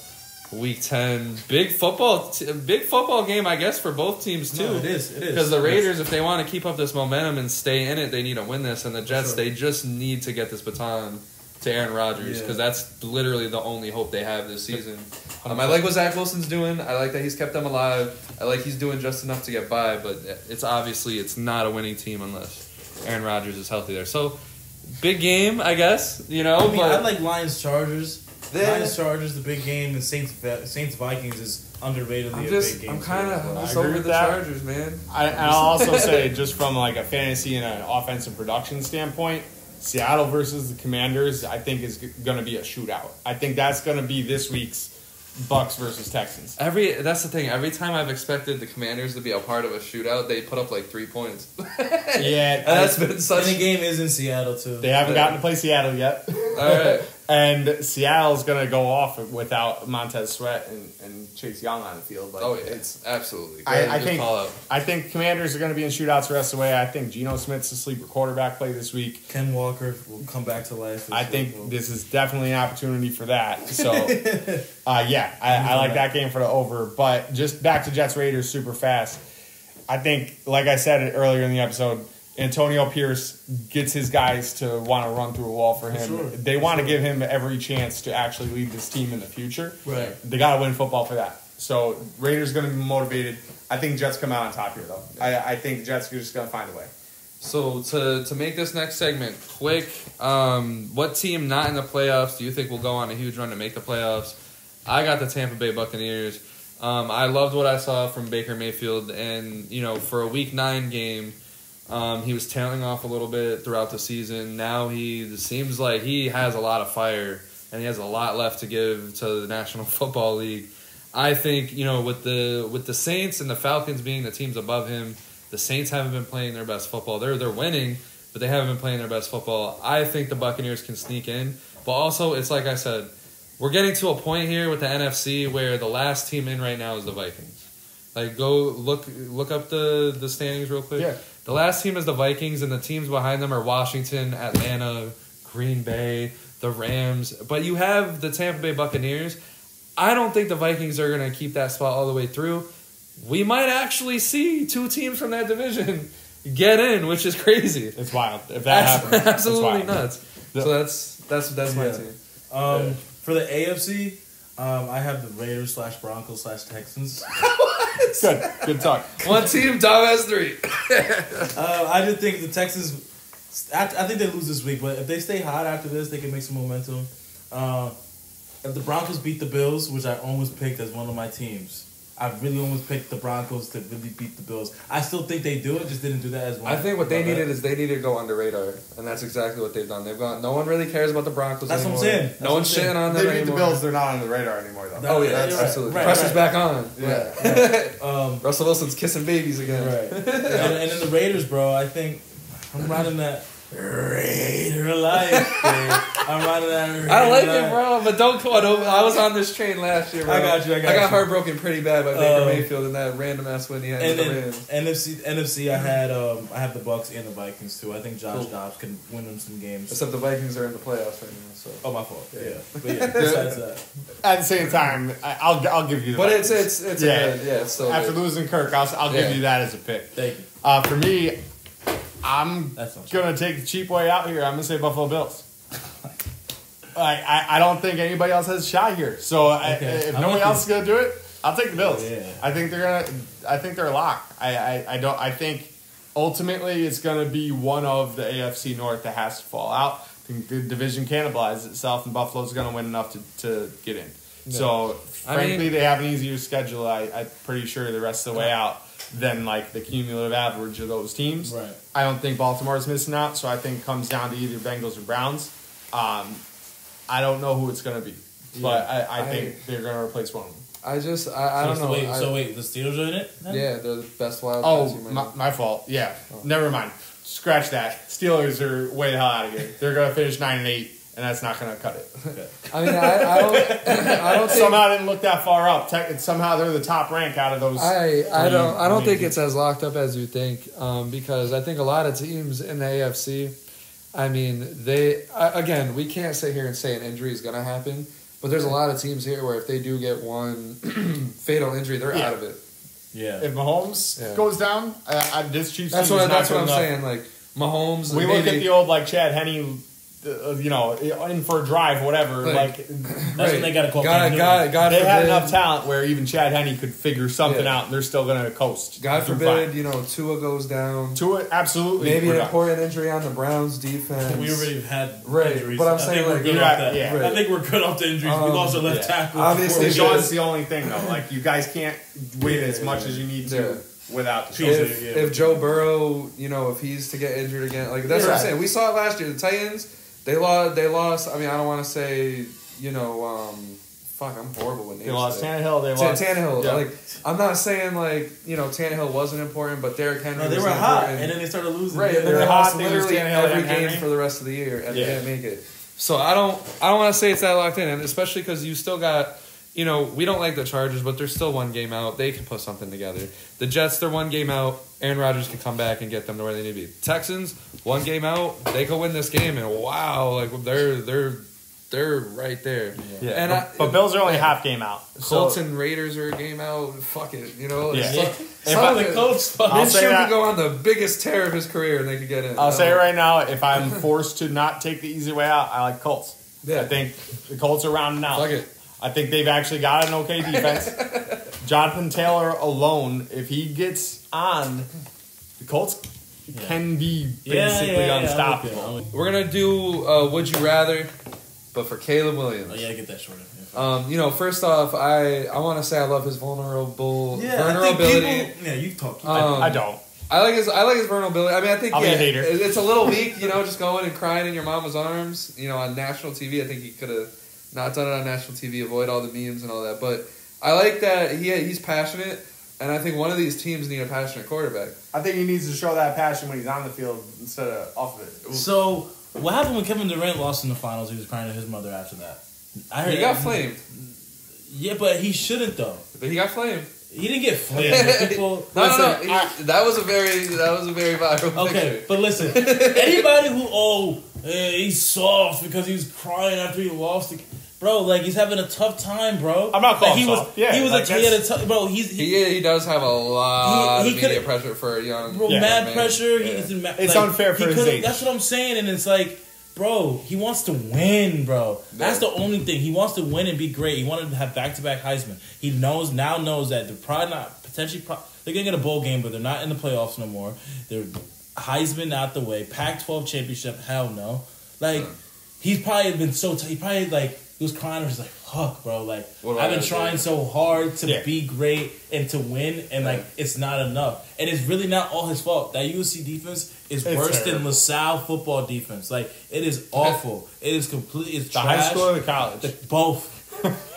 Week 10, big football game, I guess, for both teams too. No, it is. Because the Raiders, if they want to keep up this momentum and stay in it, they need to win this, and the Jets, they just need to get this baton to Aaron Rodgers, because Yeah. that's literally the only hope they have this season. I like what Zach Wilson's doing. I like that he's kept them alive. I like he's doing just enough to get by, but it's not a winning team unless Aaron Rodgers is healthy there. So, big game, I guess, you know. I mean, but I like Lions-Chargers. Yeah. Lions-Chargers, the big game, and Saints-Vikings is underratedly a big game. I'm kind of I over agree the with that. Chargers, man. I'll also say, just from like a fantasy and an offensive production standpoint, Seattle versus the Commanders, I think is going to be a shootout. I think that's going to be this week's Bucks versus Texans. That's the thing. Every time I've expected the Commanders to be a part of a shootout, they put up like 3 points. Yeah, And that's been such. And the game is in Seattle, too. they haven't gotten to play Seattle yet. All right. And Seattle's going to go off without Montez Sweat and Chase Young on the field. Like, Oh yeah, it's absolutely. I Just call out. think Commanders are going to be in shootouts the rest of the way. I think Geno Smith's a sleeper quarterback play this week. Ken Walker will come back to life. I think this is definitely an opportunity for that. So, I like that game for the over. But just back to Jets Raiders super fast. I think, like I said earlier in the episode, Antonio Pierce gets his guys to want to run through a wall for him. Sure. They want to give him every chance to actually lead this team in the future. Right. They got to win football for that. So Raiders going to be motivated. I think Jets come out on top here, though. I think the Jets are just going to find a way. So to make this next segment quick, what team not in the playoffs do you think will go on a huge run to make the playoffs? I got the Tampa Bay Buccaneers. I loved what I saw from Baker Mayfield, and for a Week 9 game, he was tailing off a little bit throughout the season. Now it seems like he has a lot of fire, and he has a lot left to give to the National Football League. I think with the Saints and the Falcons being the teams above him, the Saints haven't been playing their best football. They're winning, but they haven't been playing their best football. I think the Buccaneers can sneak in, but also it's like I said, we're getting to a point here with the NFC where the last team in right now is the Vikings. Like, go look up the standings real quick. Yeah. The last team is the Vikings, and the teams behind them are Washington, Atlanta, Green Bay, the Rams. But you have the Tampa Bay Buccaneers. I don't think the Vikings are going to keep that spot all the way through. We might actually see 2 teams from that division get in, which is crazy. It's wild. If that happens, Absolutely it's wild. nuts. So that's my team. For the AFC, I have the Raiders /Broncos/Texans. Good talk. One team, Dom has 3. I just think the Texans. I think they lose this week, but if they stay hot after this, they can make some momentum. If the Broncos beat the Bills, which I almost picked as one of my teams, I really almost picked the Broncos to really beat the Bills. I still think they do it, just didn't do that as one. I think what they needed is they needed to go under radar, and that's exactly what they've done. They've gone. No one really cares about the Broncos That's anymore. what I'm saying. No one's shitting on them They beat anymore. the Bills. They're not on the radar anymore, though. Oh yeah, Right, absolutely. right, Pressure's right. back on. Yeah. Russell Wilson's kissing babies again. Right. And then the Raiders, bro, I think I'm riding that Raider life, dude. I'm riding that Raider I like life. it, bro, but don't come on over. I was on this train last year, bro. I got you. I got heartbroken pretty bad by Baker Mayfield in that random ass win he had And with the then Rams. NFC, I have the Bucks and the Vikings too. I think Josh Dobbs can win them some games. Except the Vikings are in the playoffs right now, so. Oh, my fault. Yeah. But yeah, besides that. At the same time, I'll give you the But Vikings. it's it's still After good. losing Kirk, I'll Yeah. give you that as a pick. Thank you. For me, I'm That's not gonna take the cheap way out here. I'm gonna say Buffalo Bills. I don't think anybody else has a shot here. So Okay. if I'm nobody with else is gonna do it, I'll take the Bills. Yeah. I think they're a lock. I think ultimately it's gonna be one of the AFC North that has to fall out. I think the division cannibalizes itself, and Buffalo's gonna win enough to get in. Yeah. So I frankly, mean- they have an easier schedule. I'm pretty sure the rest of the way out than like the cumulative average of those teams. Right. I don't think Baltimore's missing out, so I think it comes down to either Bengals or Browns. I don't know who it's going to be, but I think they're going to replace one of them. I don't know. Wait, the Steelers are in it? Then? Yeah, they're the best wild Oh, cards team right now. my fault. Yeah, never mind. Scratch that. Steelers are way the hell out of here. They're going to finish 9-8, and that's not going to cut it. Okay. I mean, I don't think Somehow didn't look that far up. Somehow they're the top rank out of those. I don't think three. it's as locked up as you think, because I think a lot of teams in the AFC, I mean, again, we can't sit here and say an injury is going to happen, but there's a lot of teams here where if they do get one fatal injury, they're out of it. Yeah. If Mahomes goes down, this Chiefs That's team what is not I'm good enough. saying. Like Mahomes, We look at the old like Chad Henne in for a drive, whatever. Like, That's when they got to call. They had enough talent where even Chad Henne could figure something out, and they're still going to coast. God forbid, Tua goes down. Tua, absolutely. Maybe an important injury on the Browns defense. We already had injuries. But I'm saying, I think we're good off the injuries. We lost our left tackle. Obviously, Sean's the only thing, though. Like, you guys can't win as much as you need to without the if Joe Burrow, if he's to get injured again, like that's what I'm saying. We saw it last year. The Titans, they lost. I mean, I don't want to say, I'm horrible with names. They lost today. Tannehill. Tannehill. Yeah. Like, I'm not saying Tannehill wasn't important, but Derrick Henry. No, they was were hot, important. and then they started losing. Right, and they then were they lost hot. literally every game for the rest of the year, and they didn't make it. So I don't want to say it's that locked in, and especially because you still got. We don't like the Chargers, but they're still one game out. They can put something together. The Jets, they're one game out. Aaron Rodgers can come back and get them to where they need to be. Texans, one game out. They could win this game, and wow, like they're right there. Yeah. And but Bills are only half game out. Colts and Raiders are a game out. Fuck it, Some of the Colts. Minshew could go on the biggest tear of his career, and they could get in. I'll say it right now. If I'm forced to not take the easy way out, I like Colts. Yeah. I think the Colts are rounding out. Fuck it. I think they've actually got an okay defense. Jonathan Taylor alone, if he gets on, the Colts can be basically unstoppable. We're gonna do Would You Rather, but for Caleb Williams. Oh yeah, get that shorter. First off, I want to say I love his vulnerability. You talk. I don't. I like his vulnerability. I mean, I think I'll be a hater. It's a little weak, just going and crying in your mama's arms. On national TV, I think he could have not done it on national TV. Avoid all the memes and all that. But I like that he's passionate, and I think one of these teams need a passionate quarterback. I think he needs to show that passion when he's on the field instead of off of it. So what happened when Kevin Durant lost in the finals? He was crying to his mother after that. I heard he got flamed. Yeah, but he shouldn't though. But he got flamed. He didn't get flamed. People, no. That was a very viral okay, picture. But listen, anybody who he's soft because he was crying after he lost. Bro, like he's having a tough time, bro. I'm not calling he was. soft. Yeah, he was like he had a tough. Bro, he does have a lot of media pressure for a young. Bro, mad man. pressure. Yeah. It's unfair for his age. That's what I'm saying, and it's like, bro, he wants to win, bro. That's the only thing. He wants to win and be great. He wanted to have back-to-back Heisman. He knows that they're probably not potentially. They're gonna get a bowl game, but they're not in the playoffs no more. They're Heisman out the way. Pac-12 championship, hell no. Like he's probably been so. He probably he was crying and was like, fuck, bro. Like, I've been trying so hard to be great and to win, and, it's not enough. And it's really not all his fault. That USC defense is worse than LaSalle football defense. Like, it is awful. It is completely... It's the trash. high school or the college? Both.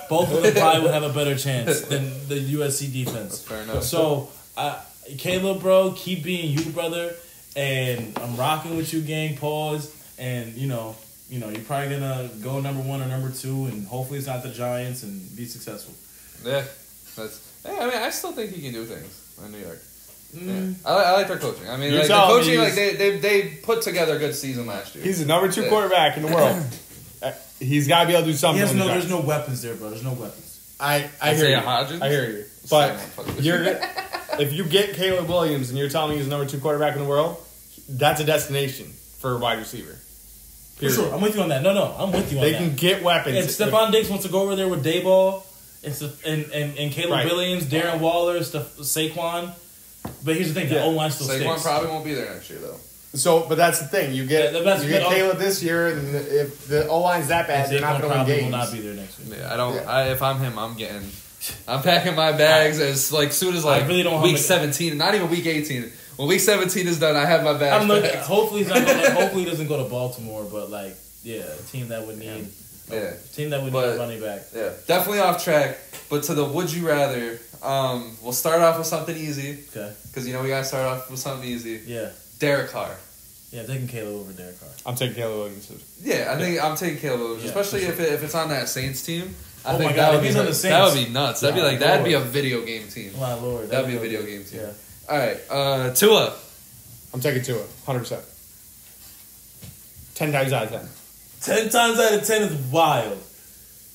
Both of them probably would have a better chance than the USC defense. That's fair enough. So, Caleb, bro, keep being you, brother. And I'm rocking with you, gang. Pause. And, you're probably going to go number 1 or number 2, and hopefully it's not the Giants, and be successful. Yeah. I still think he can do things in New York. Yeah. I like their coaching. I mean, the coaching, they put together a good season last year. He's the number 2 quarterback in the world. He's got to be able to do something. There's no weapons there, bro. There's no weapons. I hear you. I hear you. But if you get Caleb Williams and you're telling me he's the number 2 quarterback in the world, that's a destination for a wide receiver. For sure. I'm with you on that. No, I'm with you on that. They can get weapons. And Stephon Diggs wants to go over there with Dayball and Caleb Williams, Darren Waller, Saquon. But here's the thing, the O-line still stinks. Saquon probably won't be there next year, though. So, but that's the thing. You get Caleb this year, and if the O-line's that bad, they're not going to win games. Will not be there next week. Yeah, if I'm him, I'm packing my bags as soon as week 17, not even week 18. When week 17 is done, I have my bags. Hopefully he doesn't go to Baltimore, but a team that would need a running back. Yeah, definitely off track. But to the would you rather, we'll start off with something easy. Okay. Because we gotta start off with something easy. Yeah. Derek Carr. Yeah, taking Caleb over Derek Carr. I'm taking Caleb Williams. Yeah, I think I'm taking Caleb Williams, especially if it's on that Saints team. I think that would be nuts. That'd be a video game team. My Lord, that'd be a video game team. Yeah. All right, Tua. I'm taking Tua, 100%. 10 times out of 10. 10 times out of 10 is wild.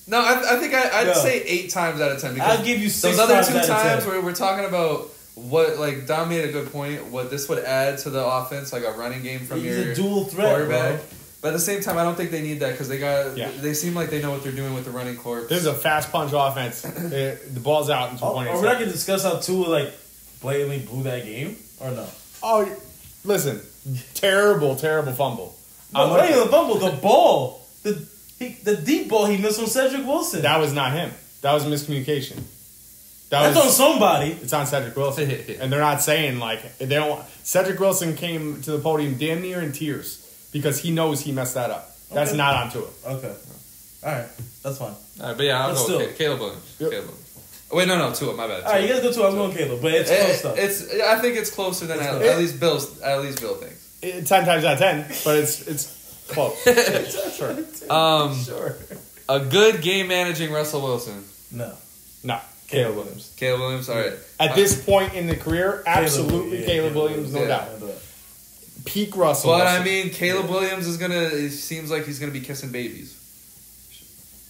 No, I think I'd say 8 times out of 10. Because I'll give you 6 those other 2 times where we're talking about what, Dom made a good point, what this would add to the offense, a running game from your dual threat, quarterback. bro. But at the same time, I don't think they need that because they seem like they know what they're doing with the running corps. This is a fast punch offense. The ball's out in 2 points. Are we not going to discuss how Tua blatantly blew that game or no? Oh, listen, terrible fumble. No, not even the fumble. The ball, the deep ball he missed on Cedric Wilson. That was not him. That was miscommunication. That's on somebody. It's on Cedric Wilson, and they're not saying they don't. Cedric Wilson came to the podium damn near in tears because he knows he messed that up. That's not on Tua. Okay, all right, that's fine. All right, but yeah, I'll go with Caleb Williams. Yep. Caleb Williams. Wait, no, Tua. My bad. All right, you guys go Tua. I'm going Caleb, but it's close stuff. I think it's closer than at least Bill thinks. 10 times out of 10, but it's close. Sure. Sure. A good game managing Russell Wilson. No. Caleb Williams. Caleb Williams, all right. At this point in the career, absolutely Caleb Williams, no doubt. Peak Russell But Wilson. I mean, Caleb Williams it seems like he's gonna be kissing babies.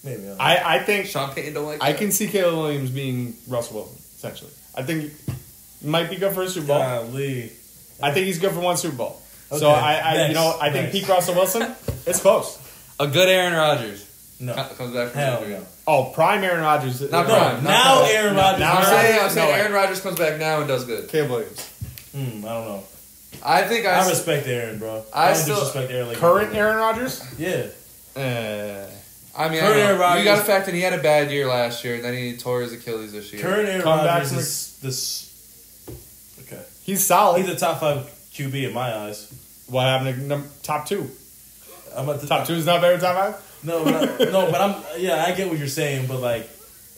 Maybe. I think Sean Payton don't like that. I can see Caleb Williams being Russell Wilson, essentially. I think he might be good for a Super Bowl. Golly. I think he's good for one Super Bowl. Okay. So I think peak Russell Wilson, it's close. A good Aaron Rodgers. No. Comes back from Hell injury. no. Oh, prime Aaron Rodgers. Not prime. Now prime. Aaron Rodgers. I'm saying No way. Aaron Rodgers comes back now and does good. Caleb Williams. I don't know. I think I respect Aaron, bro. I don't disrespect Aaron like Current Aaron Rodgers? Yeah. I mean, Aaron Rodgers, you got to factor in he had a bad year last year, and then he tore his Achilles this year. Current Aaron Rodgers is this. Okay. He's solid. He's a top 5 QB in my eyes. What happened to top 2? Top 2 is not better than top 5? No, but I get what you're saying, but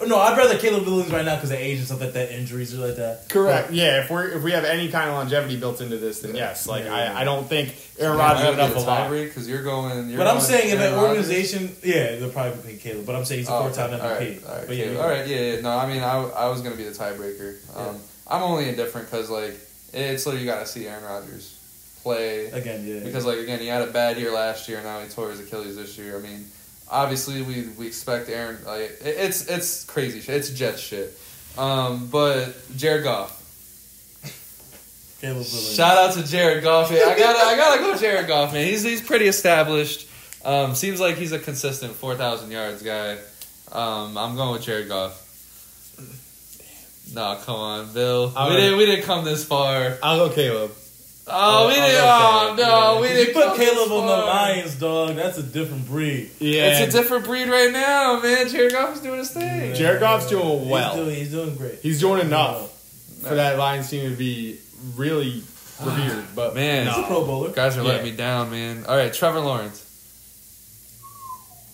no, I'd rather Caleb Williams right now because of age and stuff like that, injuries or like that. Correct. Yeah, if we have any kind of longevity built into this, then yes. I don't think Aaron Rodgers would have a lot. Because you're going. But I'm saying if an organization, they'll probably pick Caleb. But I'm saying he's a 4-time MVP. All right. Yeah. No, I mean, I was going to be the tiebreaker. I'm only indifferent because it's you got to see Aaron Rodgers play again. Yeah. Because again, he had a bad year last year, and now he tore his Achilles this year. I mean. Obviously, we expect Aaron. It's crazy shit. It's Jets shit. But Jared Goff. Shout out to Jared Goff. I gotta go Jared Goff, man. He's pretty established. Seems like he's a consistent 4,000 yards guy. I'm going with Jared Goff. No, come on, Bill. We didn't come this far. I'll go Caleb. Oh, we didn't. Oh no, we didn't put Caleb on the Lions, dog. That's a different breed. Yeah, it's a different breed right now, man. Jared Goff is doing his thing. Jared Goff's doing well. He's doing great. He's doing enough for that Lions team to be really revered. But man, he's a Pro Bowler. Guys are letting me down, man. All right, Trevor Lawrence.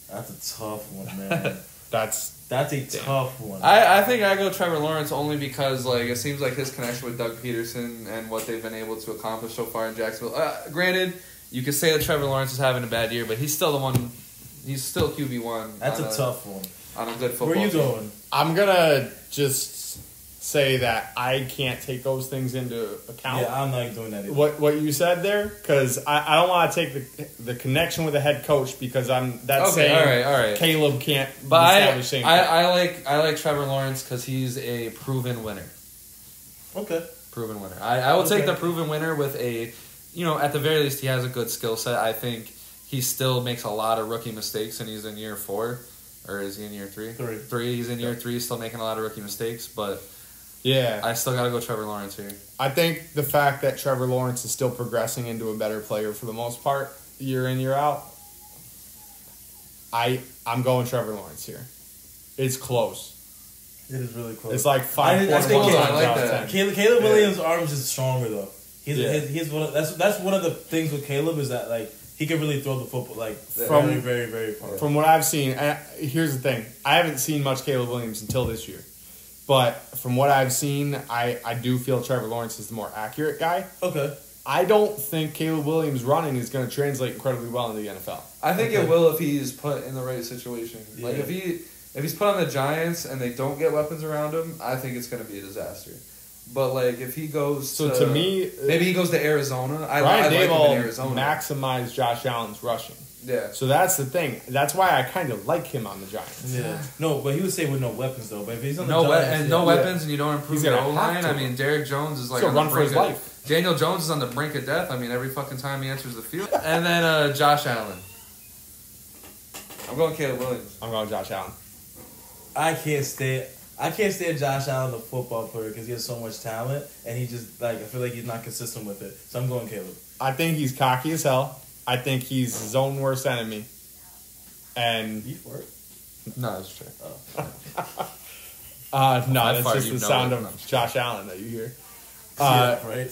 That's a tough one, man. That's a tough one. I think I go Trevor Lawrence only because it seems like his connection with Doug Peterson and what they've been able to accomplish so far in Jacksonville. Granted, you could say that Trevor Lawrence is having a bad year, but he's still the one. He's still QB1. That's a tough one. On a good football. Where are you team. going? I'm gonna just say that I can't take those things into account. Yeah, I'm not doing that either. What you said there, because I don't want to take the connection with the head coach because saying all right. Caleb can't. But I like Trevor Lawrence because he's a proven winner. Okay. Proven winner. I will take the proven winner with at the very least he has a good skill set. I think he still makes a lot of rookie mistakes and he's in year 4. Or is he in year 3? 3. He's in year 3, still making a lot of rookie mistakes, but yeah, I still got to go Trevor Lawrence here. I think the fact that Trevor Lawrence is still progressing into a better player for the most part, year in, year out, I'm going Trevor Lawrence here. It's close. It is really close. It's like 5 I like that. Caleb Williams' arms is stronger though. He's that's one of the things with Caleb is that he can really throw the football very, very, very far. From what I've seen, here's the thing: I haven't seen much Caleb Williams until this year, but from what I've seen, I do feel Trevor Lawrence is the more accurate guy. Okay. I don't think Caleb Williams running is going to translate incredibly well into the NFL. I think it will if he's put in the right situation. Yeah. If he's put on the Giants and they don't get weapons around him, I think it's going to be a disaster. But if he goes to me, maybe he goes to Arizona. I like him in Arizona. Maximize Josh Allen's rushing. Yeah. So that's the thing. That's why I kind of like him on the Giants. Yeah. No, but he would say with no weapons though. But if he's on the Giants, weapons, and you don't improve your O-line. I mean, Derrick Jones is on run for his life. Daniel Jones is on the brink of death. I mean, every fucking time he enters the field. And then Josh Allen. I'm going Caleb Williams. I'm going Josh Allen. I can't stand Josh Allen, the football player, because he has so much talent, and he just I feel like he's not consistent with it. So I'm going Caleb. I think he's cocky as hell. I think he's his own worst enemy. And Beef work? No, that's true. no, How that's far just you the know sound it. of Josh Allen that you hear. Right?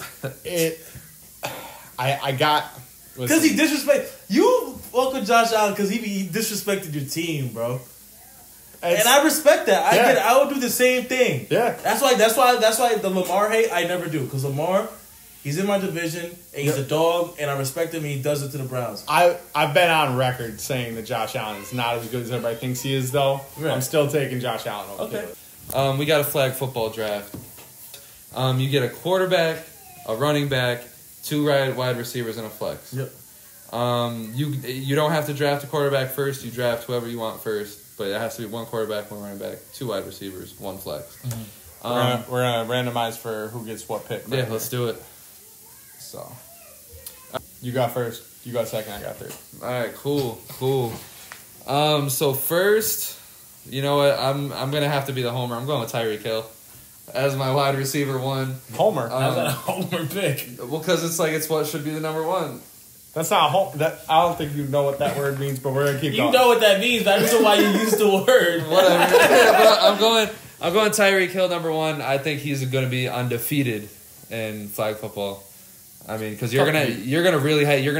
I got Because he disrespect you. Fuck with Josh Allen because he disrespected your team, bro. And I respect that. I get it. I would do the same thing. Yeah. That's why the Lamar hate I never do, because Lamar, he's in my division and he's a dog, and I respect him and he does it to the Browns. I've been on record saying that Josh Allen is not as good as everybody thinks he is, though. Right. I'm still taking Josh Allen over Caleb. We got a flag football draft. You get a quarterback, a running back, 2 wide receivers, and a flex. Yep. You don't have to draft a quarterback first. You draft whoever you want first. But it has to be 1 quarterback, 1 running back, 2 wide receivers, 1 flex. Mm-hmm. We're gonna randomize for who gets what pick. Yeah, let's do it. So, you got first. You got second. I got third. All right, cool. So first, you know what? I'm gonna have to be the homer. I'm going with Tyreek Hill as my wide receiver 1. Homer. How's that a homer pick? Well, because it's what should be the number 1. That's not a home. I don't think you know what that word means, but we're gonna keep going. You know what that means, but I don't know why you used the word. Whatever. But I'm going Tyreek Hill number 1. I think he's going to be undefeated in flag football. I mean, because you're gonna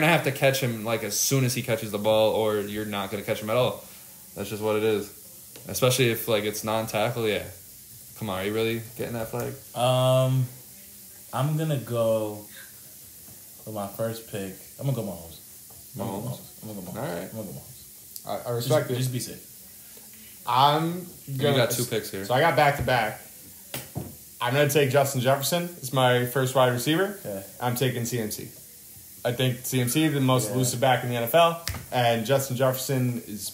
have to catch him like as soon as he catches the ball, or you're not gonna catch him at all. That's just what it is. Especially if like it's non-tackle. Yeah. Come on, are you really getting that flag? I'm gonna go for my first pick. I'm gonna go Mahomes. I'm gonna go Mahomes. All right. I'm gonna go Mahomes. I respect it. Just be safe. You got 2 picks here. So I got back to back. I'm going to take Justin Jefferson as my first wide receiver. Okay. I'm taking CMC. I think CMC the most elusive back in the NFL, and Justin Jefferson is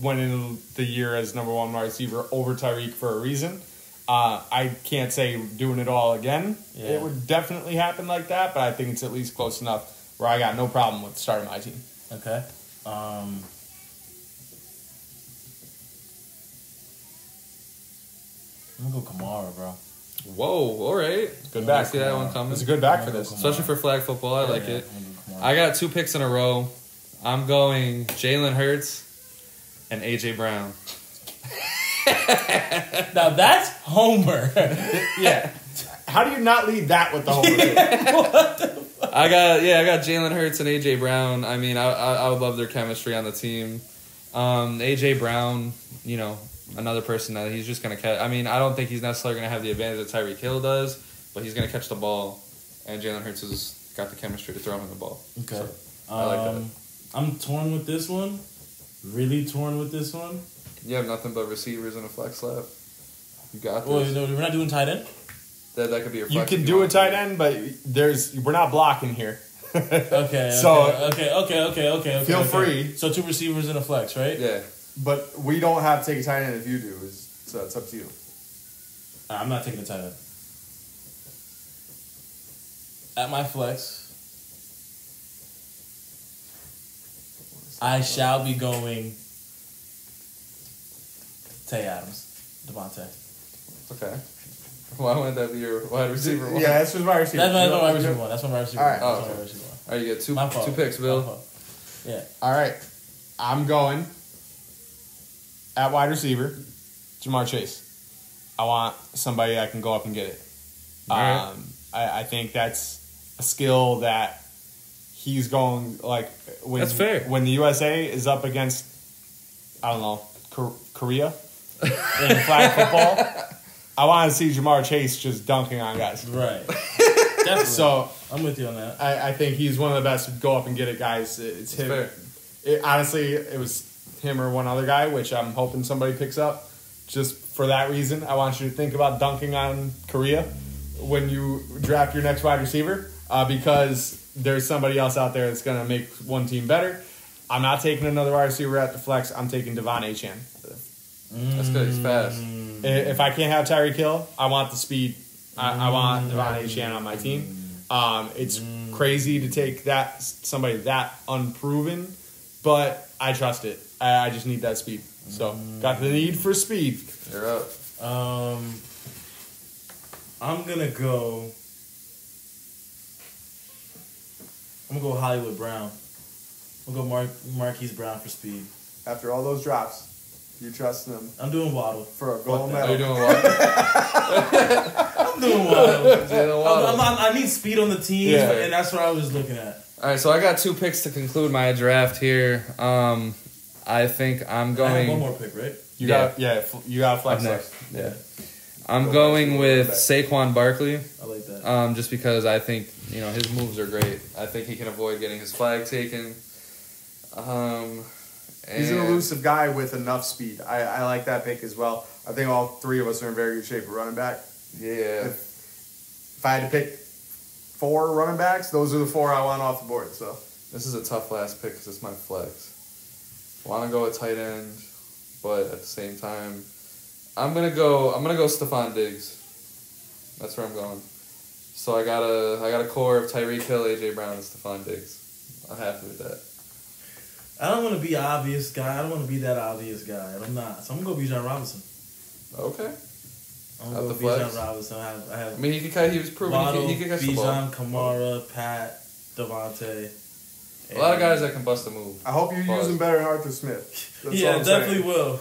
went into the year as number 1 wide receiver over Tyreek for a reason. I can't say doing it all again. Yeah. It would definitely happen like that, but I think it's at least close enough where I got no problem with starting my team. Okay. I'm gonna go Kamara, bro. Whoa! All right. Good back. I see that one coming. It's a good back for this. Especially for flag football. I like it. I got 2 picks in a row. I'm going Jalen Hurts and A.J. Brown. Now that's Homer. Yeah. How do you not lead that with the Homer pick? I got Jalen Hurts and A.J. Brown. I mean, I would love their chemistry on the team. A.J. Brown, you know, another person that he's just going to catch. I mean, I don't think he's necessarily going to have the advantage that Tyreek Hill does, but he's going to catch the ball, and Jalen Hurts has got the chemistry to throw him the ball. Okay. So, I like that. I'm torn with this one. Really torn with this one. You have nothing but receivers and a flex left. You got this. Well, no, we're not doing tight end? That could be your You flex. can do a tight end, but we're not blocking here. Okay. So okay. Feel free. So 2 receivers and a flex, right? Yeah. But we don't have to take a tight end if you do. So it's up to you. I'm not taking the tight end. At my flex, I shall be going Tay Adams, Devontae. Okay. Why wouldn't that be your wide receiver 1? Yeah, this was my receiver. That's my wide receiver 1. That's my wide receiver All 1. right. That's Oh, my okay. wide receiver 1. All right, you get My fault. 2 picks, My Bill. fault. Yeah. All right. I'm going at wide receiver, Jamar Chase. I want somebody that can go up and get it. All right. I think that's a skill that he's going, like, when, That's fair. When the USA is up against, I don't know, Korea in flag football, I want to see Jamar Chase just dunking on guys. Right. Definitely. So I'm with you on that. I think he's one of the best to go up and get it, guys. It's him. fair. Honestly, it was him or one other guy, which I'm hoping somebody picks up. Just for that reason, I want you to think about dunking on Korea when you draft your next wide receiver, because there's somebody else out there that's going to make one team better. I'm not taking another wide receiver at the flex. I'm taking Devon Achane. That's good. He's fast. If I can't have Tyreek Hill, I want the speed. I want Devon Achane on my team. It's crazy to take somebody that unproven, but I trust it. I just need that speed. So, got the need for speed. You're up. I'm gonna go Hollywood Brown. I'm gonna go Marquise Brown for speed. After all those drops, you trust them I'm doing Waddle. for a gold Are medal. you doing what? I'm doing Waddle. Doing Waddle. I need speed on the team, Yeah. and that's what I was looking at. All right, so I got 2 picks to conclude my draft here. I think I'm I going. have one more pick, right? You Yeah. got to up flex next. next. Yeah. I'm going with Saquon Barkley. I like that. Just because I think his moves are great. I think he can avoid getting his flag taken. He's an elusive guy with enough speed. I like that pick as well. I think all 3 of us are in very good shape for running back. Yeah. If I had to pick 4 running backs, those are the 4 I want off the board. So This is a tough last pick because it's my flex. Want to go with tight end, but at the same time, I'm gonna go Stephon Diggs. That's where I'm going. So I got a core of Tyreek Hill, AJ Brown, and Stephon Diggs. I'm happy with that. I don't want to be obvious guy. I don't want to be that obvious guy. And I'm not. So I'm gonna go Bijan Robinson. Okay. I'm gonna Out go the flex? Bijan Robinson. I have I mean, he was proven Waddle, he could catch the ball. Bijan, Kamara, Pat, Devontae. A lot of guys that can bust a move. I hope you're Pause. using better than Arthur Smith. That's all Yeah, I'm definitely saying. will.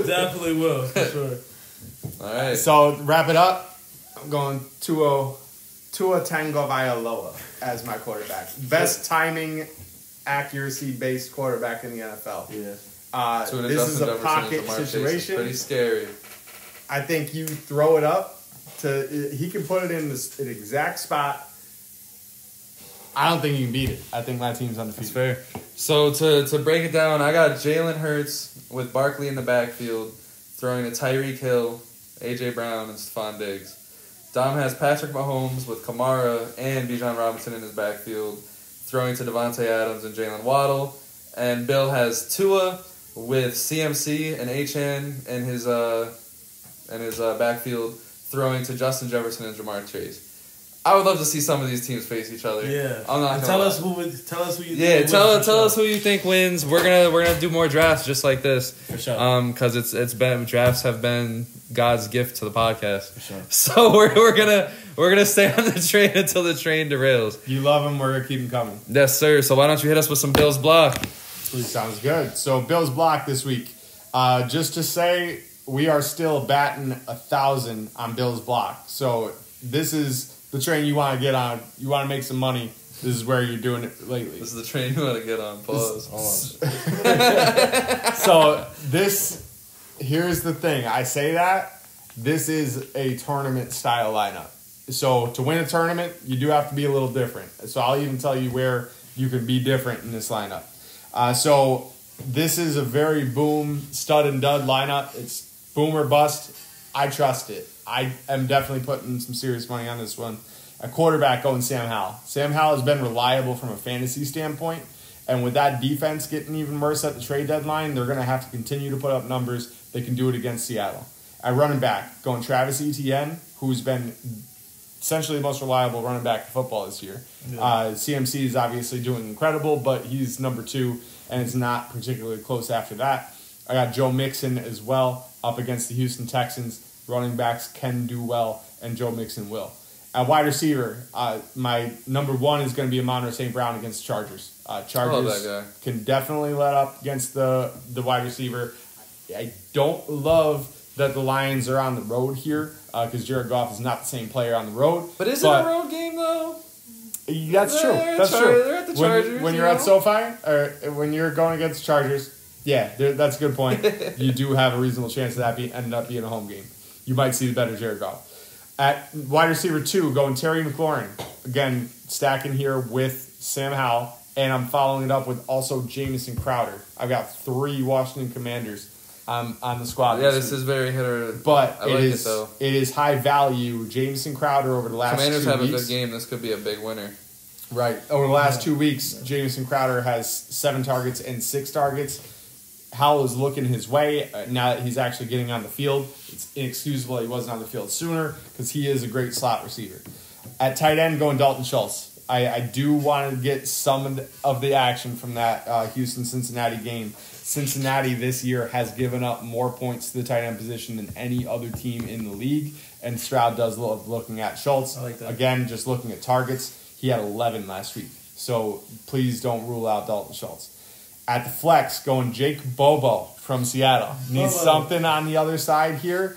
Definitely will, for sure. All right. So wrap it up. I'm going Tua Tagovailoa as my quarterback. Best timing, accuracy-based quarterback in the NFL. Yeah. To an This is Justin a Jefferson pocket and Jamar Chase is situation. pretty scary. I think you throw it up he can put it in an exact spot. I don't think you can beat it. I think my team's undefeated. That's fair. So to break it down, I got Jalen Hurts with Barkley in the backfield, throwing to Tyreek Hill, AJ Brown, and Stephon Diggs. Dom has Patrick Mahomes with Kamara and Bijan Robinson in his backfield, throwing to Devontae Adams and Jalen Waddle. And Bill has Tua with CMC and HN in his backfield, throwing to Justin Jefferson and Jamar Chase. I would love to see some of these teams face each other. Yeah. I'm not And gonna tell lie. us who you Yeah, think tell wins for us sure. who you think wins. We're gonna do more drafts just like this. For sure. Because it's been drafts have been God's gift to the podcast. For sure. So we're gonna stay on the train until the train derails. You love them, we're going to keep them coming. Yes, sir. So why don't you hit us with some Bills block? Sounds good. So Bills block this week. Just to say, we are still batting 1,000 on Bills block. So this is the train you want to get on. You want to make some money. This is where you're doing it lately. This is the train you want to get on. Pause. So here's the thing. I say that this is a tournament style lineup. So to win a tournament, you do have to be a little different. So I'll even tell you where you can be different in this lineup. So this is a very boom, stud and dud lineup. It's boom or bust. I trust it. I am definitely putting some serious money on this one. A quarterback going Sam Howell. Sam Howell has been reliable from a fantasy standpoint. And with that defense getting even worse at the trade deadline, they're going to have to continue to put up numbers. They can do it against Seattle. At running back, going Travis Etienne, who's been essentially the most reliable running back in football this year. Yeah. CMC is obviously doing incredible, but he's number 2, and it's not particularly close after that. I got Joe Mixon as well up against the Houston Texans. Running backs can do well, and Joe Mixon will. At wide receiver, my number 1 is going to be Amon-Ra St. Brown against Chargers. Chargers that guy. can definitely let up against the wide receiver. I don't love that the Lions are on the road here because Jared Goff is not the same player on the road. But is it a road game though? That's true. They're That's true. They're at the Chargers. When you're at SoFi, or when you're going against Chargers, yeah, that's a good point. You do have a reasonable chance of that ending up being a home game. You might see the better Jared Goff. At wide receiver 2, going Terry McLaurin. Again, stacking here with Sam Howell, and I'm following it up with also Jamison Crowder. I've got 3 Washington Commanders on the squad. Yeah, this is very hitter. But I like it though. It is high value. Jamison Crowder over the last Commanders 2 have weeks. a good game. This could be a big winner. Right. Over the last 2 weeks, Jamison Crowder has 7 targets and 6 targets. Howell is looking his way now that he's actually getting on the field. It's inexcusable he wasn't on the field sooner because he is a great slot receiver. At tight end, going Dalton Schultz. I do want to get some of the action from that Houston-Cincinnati game. Cincinnati this year has given up more points to the tight end position than any other team in the league, and Stroud does love looking at Schultz. I like that. Again, just looking at targets, he had 11 last week. So please don't rule out Dalton Schultz. At the flex, going Jake Bobo from Seattle. Needs something on the other side here.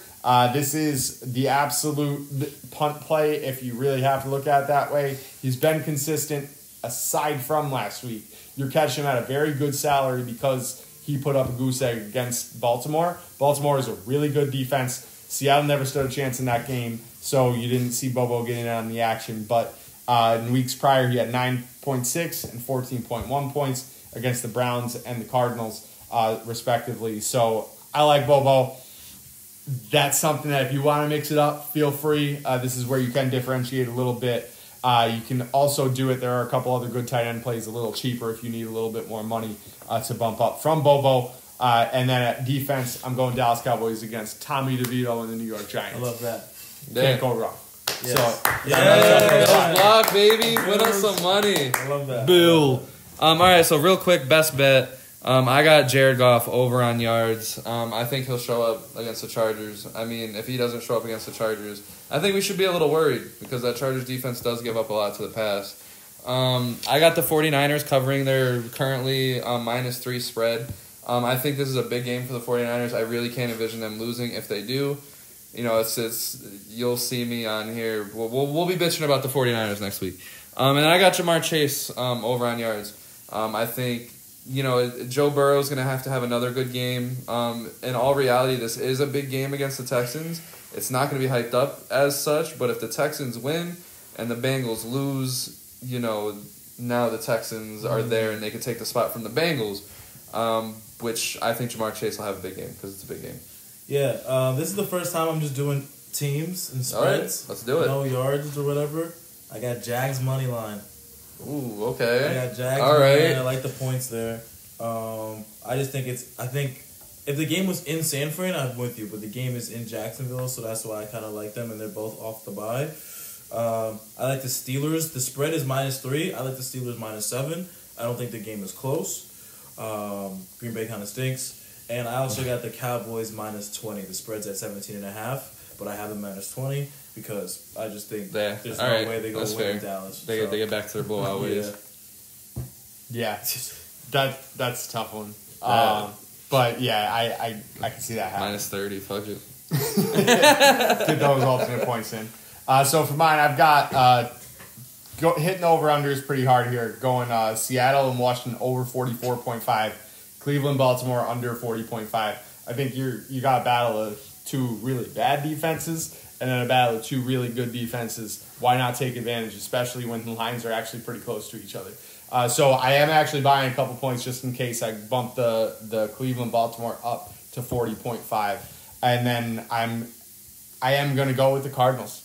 This is the absolute punt play if you really have to look at it that way. He's been consistent aside from last week. You're catching him at a very good salary because he put up a goose egg against Baltimore. Baltimore is a really good defense. Seattle never stood a chance in that game, so you didn't see Bobo getting on the action. But in weeks prior, he had 9.6 and 14.1 points against the Browns and the Cardinals, respectively. So I like Bobo. That's something that if you want to mix it up, feel free. This is where you can differentiate a little bit. You can also do it. There are a couple other good tight end plays a little cheaper if you need a little bit more money to bump up from Bobo. And then at defense, I'm going Dallas Cowboys against Tommy DeVito and the New York Giants. I love that. Can't go wrong. Yes. So, Yeah, block, baby. Win us some money. I love that. Bill. All right, so real quick, best bet. I got Jared Goff over on yards. I think he'll show up against the Chargers. I mean, if he doesn't show up against the Chargers, I think we should be a little worried because that Chargers defense does give up a lot to the pass. I got the 49ers covering their currently -3 spread. I think this is a big game for the 49ers. I really can't envision them losing. If they do, you know, it's you'll see me on here. We'll be bitching about the 49ers next week. And then I got Jamar Chase over on yards. I think, you know, Joe Burrow is going to have another good game. In all reality, this is a big game against the Texans. It's not going to be hyped up as such, but if the Texans win and the Bengals lose, you know, now the Texans are there and they can take the spot from the Bengals, which I think Jamar Chase will have a big game because it's a big game. Yeah, this is the first time I'm just doing teams and spreads. All right, let's do it. No yards or whatever. I got Jags money line. Ooh, okay. I got Jags all money right. line. I like the points there. I just think I think if the game was in San Fran, I'm with you. But the game is in Jacksonville, so that's why I kind of like them, and they're both off the bye. I like the Steelers. The spread is -3. I like the Steelers -7. I don't think the game is close. Green Bay kind of stinks. And I also got the Cowboys -20. The spread's at 17.5, but I have them -20 because I just think there's no way they go win in Dallas. They get back to their blowout ways. yeah, that's a tough one. But yeah, I can see that happening. -30, fuck it. Get those alternate points in. So for mine, I've got hitting over-unders pretty hard here. Going Seattle and Washington over 44.5. Cleveland, Baltimore under 40.5. I think you got a battle of two really bad defenses and then a battle of two really good defenses. Why not take advantage, especially when the lines are actually pretty close to each other? So I am actually buying a couple points just in case I bump the Cleveland, Baltimore up to 40.5. And then I am going to go with the Cardinals.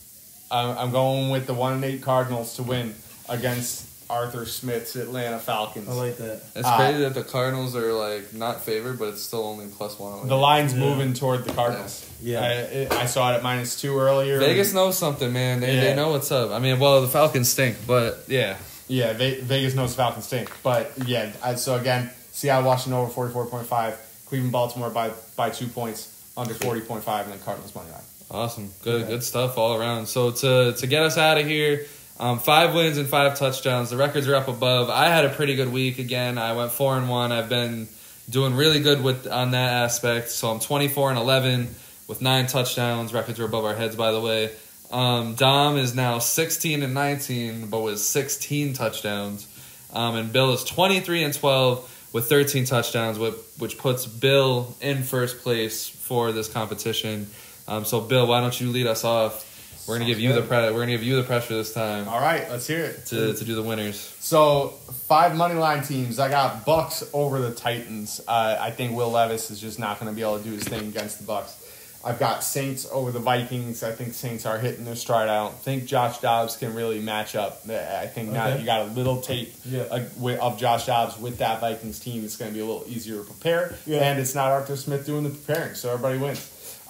I'm going with the 1-8 Cardinals to win against Arthur Smith's Atlanta Falcons. I like that. It's crazy that the Cardinals are like not favored, but it's still only +1. The line's moving toward the Cardinals. Yeah. I saw it at -2 earlier. Vegas knows something, man. They know what's up. I mean, well, the Falcons stink, but yeah. Yeah, Vegas knows the Falcons stink. But yeah, so again, Seattle, Washington over 44.5. Cleveland, Baltimore by 2 points, under 40.5, and then Cardinals money line. Awesome. Good stuff all around. So to get us out of here, 5 wins and 5 touchdowns. The records are up above. I had a pretty good week again. I went 4-1. I've been doing really good on that aspect. So I'm 24-11 with 9 touchdowns. Records are above our heads, by the way. Dom is now 16-19, but with 16 touchdowns. And Bill is 23-12 with 13 touchdowns, which puts Bill in first place for this competition. So Bill, why don't you lead us off? We're gonna give you the pressure this time. All right, let's hear it to do the winners. So 5 money line teams. I got Bucks over the Titans. I think Will Levis is just not going to be able to do his thing against the Bucks. I've got Saints over the Vikings. I think Saints are hitting their stride. I don't think Josh Dobbs can really match up. I think now that you got a little tape of Josh Dobbs with that Vikings team, it's going to be a little easier to prepare. Yeah. And it's not Arthur Smith doing the preparing, so everybody wins.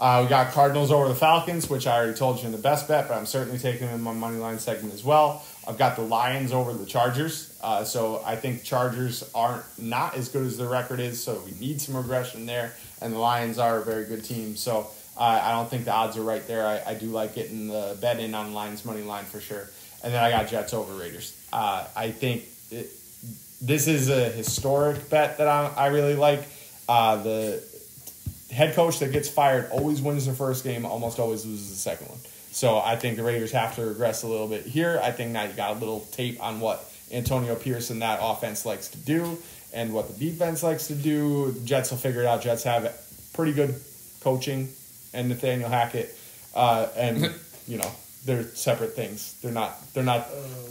We got Cardinals over the Falcons, which I already told you in the best bet, but I'm certainly taking them in my money line segment as well. I've got the Lions over the Chargers. So I think Chargers aren't not as good as their record is, so we need some regression there. And the Lions are a very good team, so I don't think the odds are right there. I do like getting the bet in on Lions money line for sure. And then I got Jets over Raiders. I think this is a historic bet that I really like. The head coach that gets fired always wins the first game, almost always loses the second one. So I think the Raiders have to regress a little bit here. I think now you got a little tape on what Antonio Pierce and that offense likes to do and what the defense likes to do. The Jets will figure it out. Jets have pretty good coaching and Nathaniel Hackett, and they're separate things. They're not.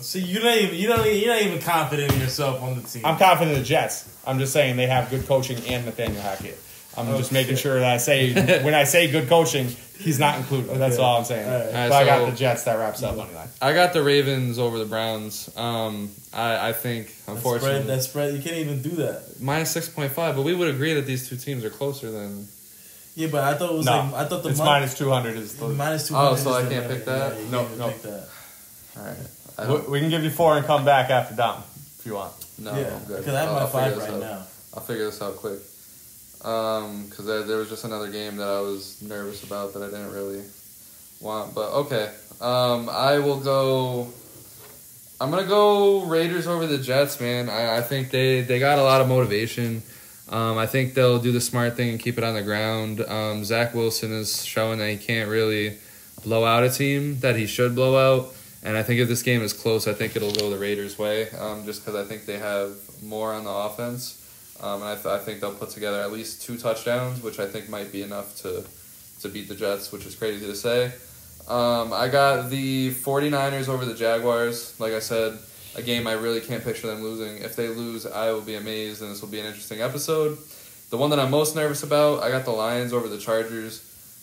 See, you're not even confident in yourself on the team. I'm confident in the Jets. I'm just saying they have good coaching and Nathaniel Hackett. I'm just making sure that I say when I say good coaching, he's not included. That's all I'm saying. All right. So I got the Jets. That wraps up money line. I got the Ravens over the Browns. I think unfortunately that spread you can't even do that. -6.5. But we would agree that these two teams are closer than. Yeah, but I thought it was I thought it's -200 is the -200. Oh, so I can't pick that. Yeah, No. pick that. All right. We can give you 4 and come back after Dom if you want. No, yeah, I'm good. because I have my 5 right now. I'll figure this out quick. Because there was just another game that I was nervous about that I didn't really want. But okay, I will go. I'm gonna go Raiders over the Jets, man. I think they got a lot of motivation. I think they'll do the smart thing and keep it on the ground. Zach Wilson is showing that he can't really blow out a team that he should blow out. And I think if this game is close, I think it'll go the Raiders' way, just because I think they have more on the offense. And I think they'll put together at least 2 touchdowns, which I think might be enough to beat the Jets, which is crazy to say. I got the 49ers over the Jaguars. Like I said, a game I really can't picture them losing. If they lose, I will be amazed, and this will be an interesting episode. The one that I'm most nervous about, I got the Lions over the Chargers.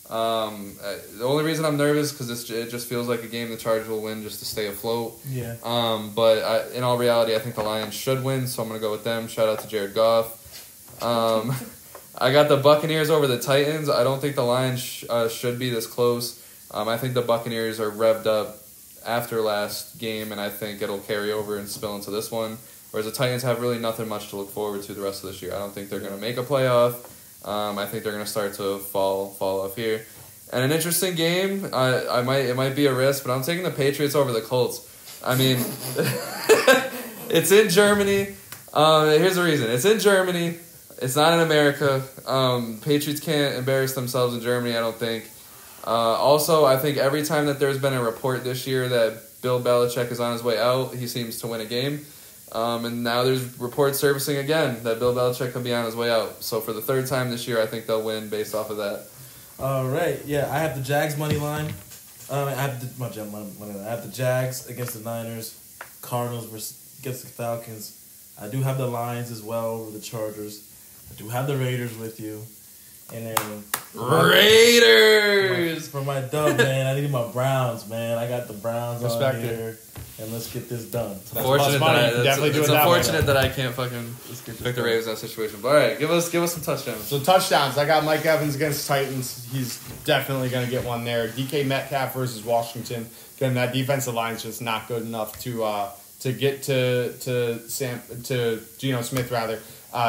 The only reason I'm nervous is because it just feels like a game the Chargers will win just to stay afloat. Yeah. But in all reality, I think the Lions should win, so I'm going to go with them. Shout out to Jared Goff. I got the Buccaneers over the Titans. I don't think the Lions should be this close. I think the Buccaneers are revved up after last game, and I think it'll carry over and spill into this one. Whereas the Titans have really nothing much to look forward to the rest of this year. I don't think they're going to make a playoff. I think they're going to start to fall off here. And an interesting game, it might be a risk, but I'm taking the Patriots over the Colts. I mean, it's in Germany. Here's the reason. It's in Germany. It's not in America. Patriots can't embarrass themselves in Germany, I don't think. Also, I think every time that there's been a report this year that Bill Belichick is on his way out, he seems to win a game. And now there's reports surfacing again that Bill Belichick could be on his way out. So for the 3rd time this year, I think they'll win based off of that. All right, yeah, I have the Jags money line. I have the Jags against the Niners, Cardinals against the Falcons. I do have the Lions as well over the Chargers. I do have the Raiders with you. And then Raiders! For my dub, man, I need my Browns, man. I got the Browns Respect on here. And let's get this done. It's unfortunate that I can't fucking pick the Ravens in that situation. But all right, give us some touchdowns. So touchdowns, I got Mike Evans against Titans. He's definitely going to get one there. DK Metcalf versus Washington. Again, that defensive line's just not good enough to get to Geno Smith rather.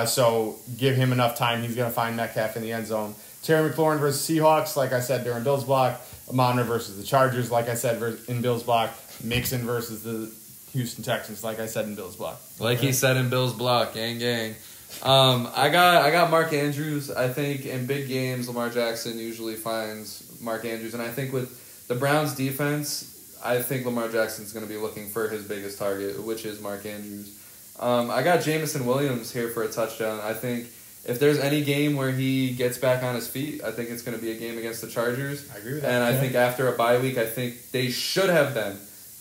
So give him enough time. He's going to find Metcalf in the end zone. Terry McLaurin versus Seahawks, like I said during Bill's block. Amon versus the Chargers, like I said in Bill's block. Mixon versus the Houston Texans, like I said in Bill's block. Like he said in Bill's block, gang. I got Mark Andrews. I think in big games, Lamar Jackson usually finds Mark Andrews, and I think with the Browns' defense, I think Lamar Jackson's going to be looking for his biggest target, which is Mark Andrews. I got Jamison Williams here for a touchdown. I think if there's any game where he gets back on his feet, I think it's going to be a game against the Chargers. I agree with that. And I think after a bye week, I think they should have been.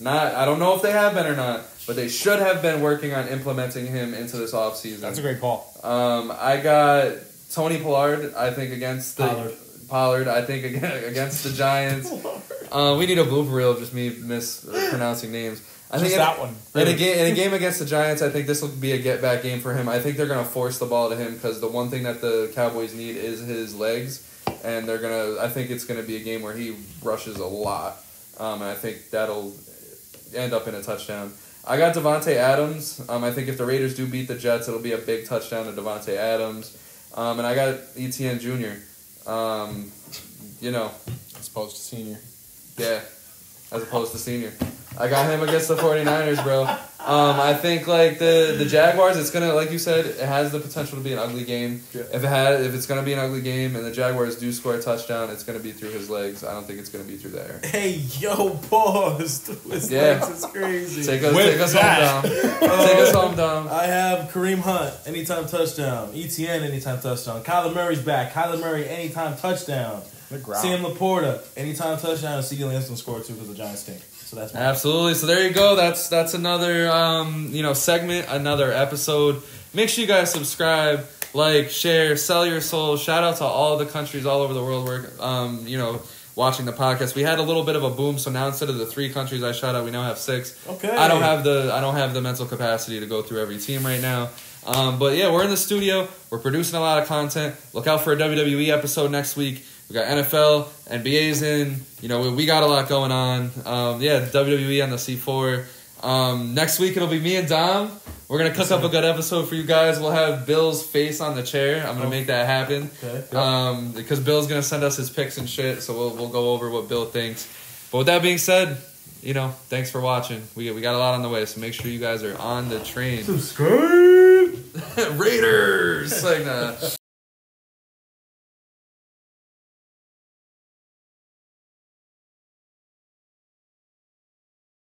I don't know if they have been or not, but they should have been working on implementing him into this offseason. That's a great call. I got Tony Pollard, I think, against the... Pollard, I think, against the Giants. We need a blooper reel of just me mispronouncing names. I think that one. Really. In a game against the Giants, I think this will be a get-back game for him. I think they're going to force the ball to him because the one thing that the Cowboys need is his legs. and I think it's gonna be a game where he rushes a lot, and I think that'll end up in a touchdown. I got Devontae Adams. I think if the Raiders do beat the Jets, it'll be a big touchdown to Devontae Adams. And I got ETN Jr. As opposed to senior. Yeah, as opposed to senior. I got him against the 49ers, bro. I think like the Jaguars, it's gonna, like you said, it has the potential to be an ugly game. Yeah. If it's gonna be an ugly game and the Jaguars do score a touchdown, it's gonna be through his legs. I don't think it's gonna be through the air. Hey, yo, pause. His legs is crazy. Take us home, Dom. Take us home, Dom. I have Kareem Hunt, anytime touchdown. ETN, anytime touchdown. Kyler Murray's back. Kyler Murray, anytime touchdown. Sam Laporta, anytime touchdown. And CeeDee Lamb's gonna score too because the Giants stink. So that's absolutely. So there you go. That's another segment, another episode. Make sure you guys subscribe, like, share, sell your soul. Shout out to all the countries all over the world where watching the podcast. We had a little bit of a boom, so now instead of the 3 countries I shout out, we now have 6. Okay. I don't have the mental capacity to go through every team right now. But yeah, we're in the studio. We're producing a lot of content. Look out for a WWE episode next week. We got NFL, NBA's in. We got a lot going on. WWE on the C4. Next week it'll be me and Dom. We're going to cook up a good episode for you guys. We'll have Bill's face on the chair. I'm going to make that happen. Okay. Because Bill's going to send us his picks and shit, so we'll go over what Bill thinks. But with that being said, thanks for watching. We got a lot on the way, so make sure you guys are on the train. Subscribe! Raiders! Like, nah.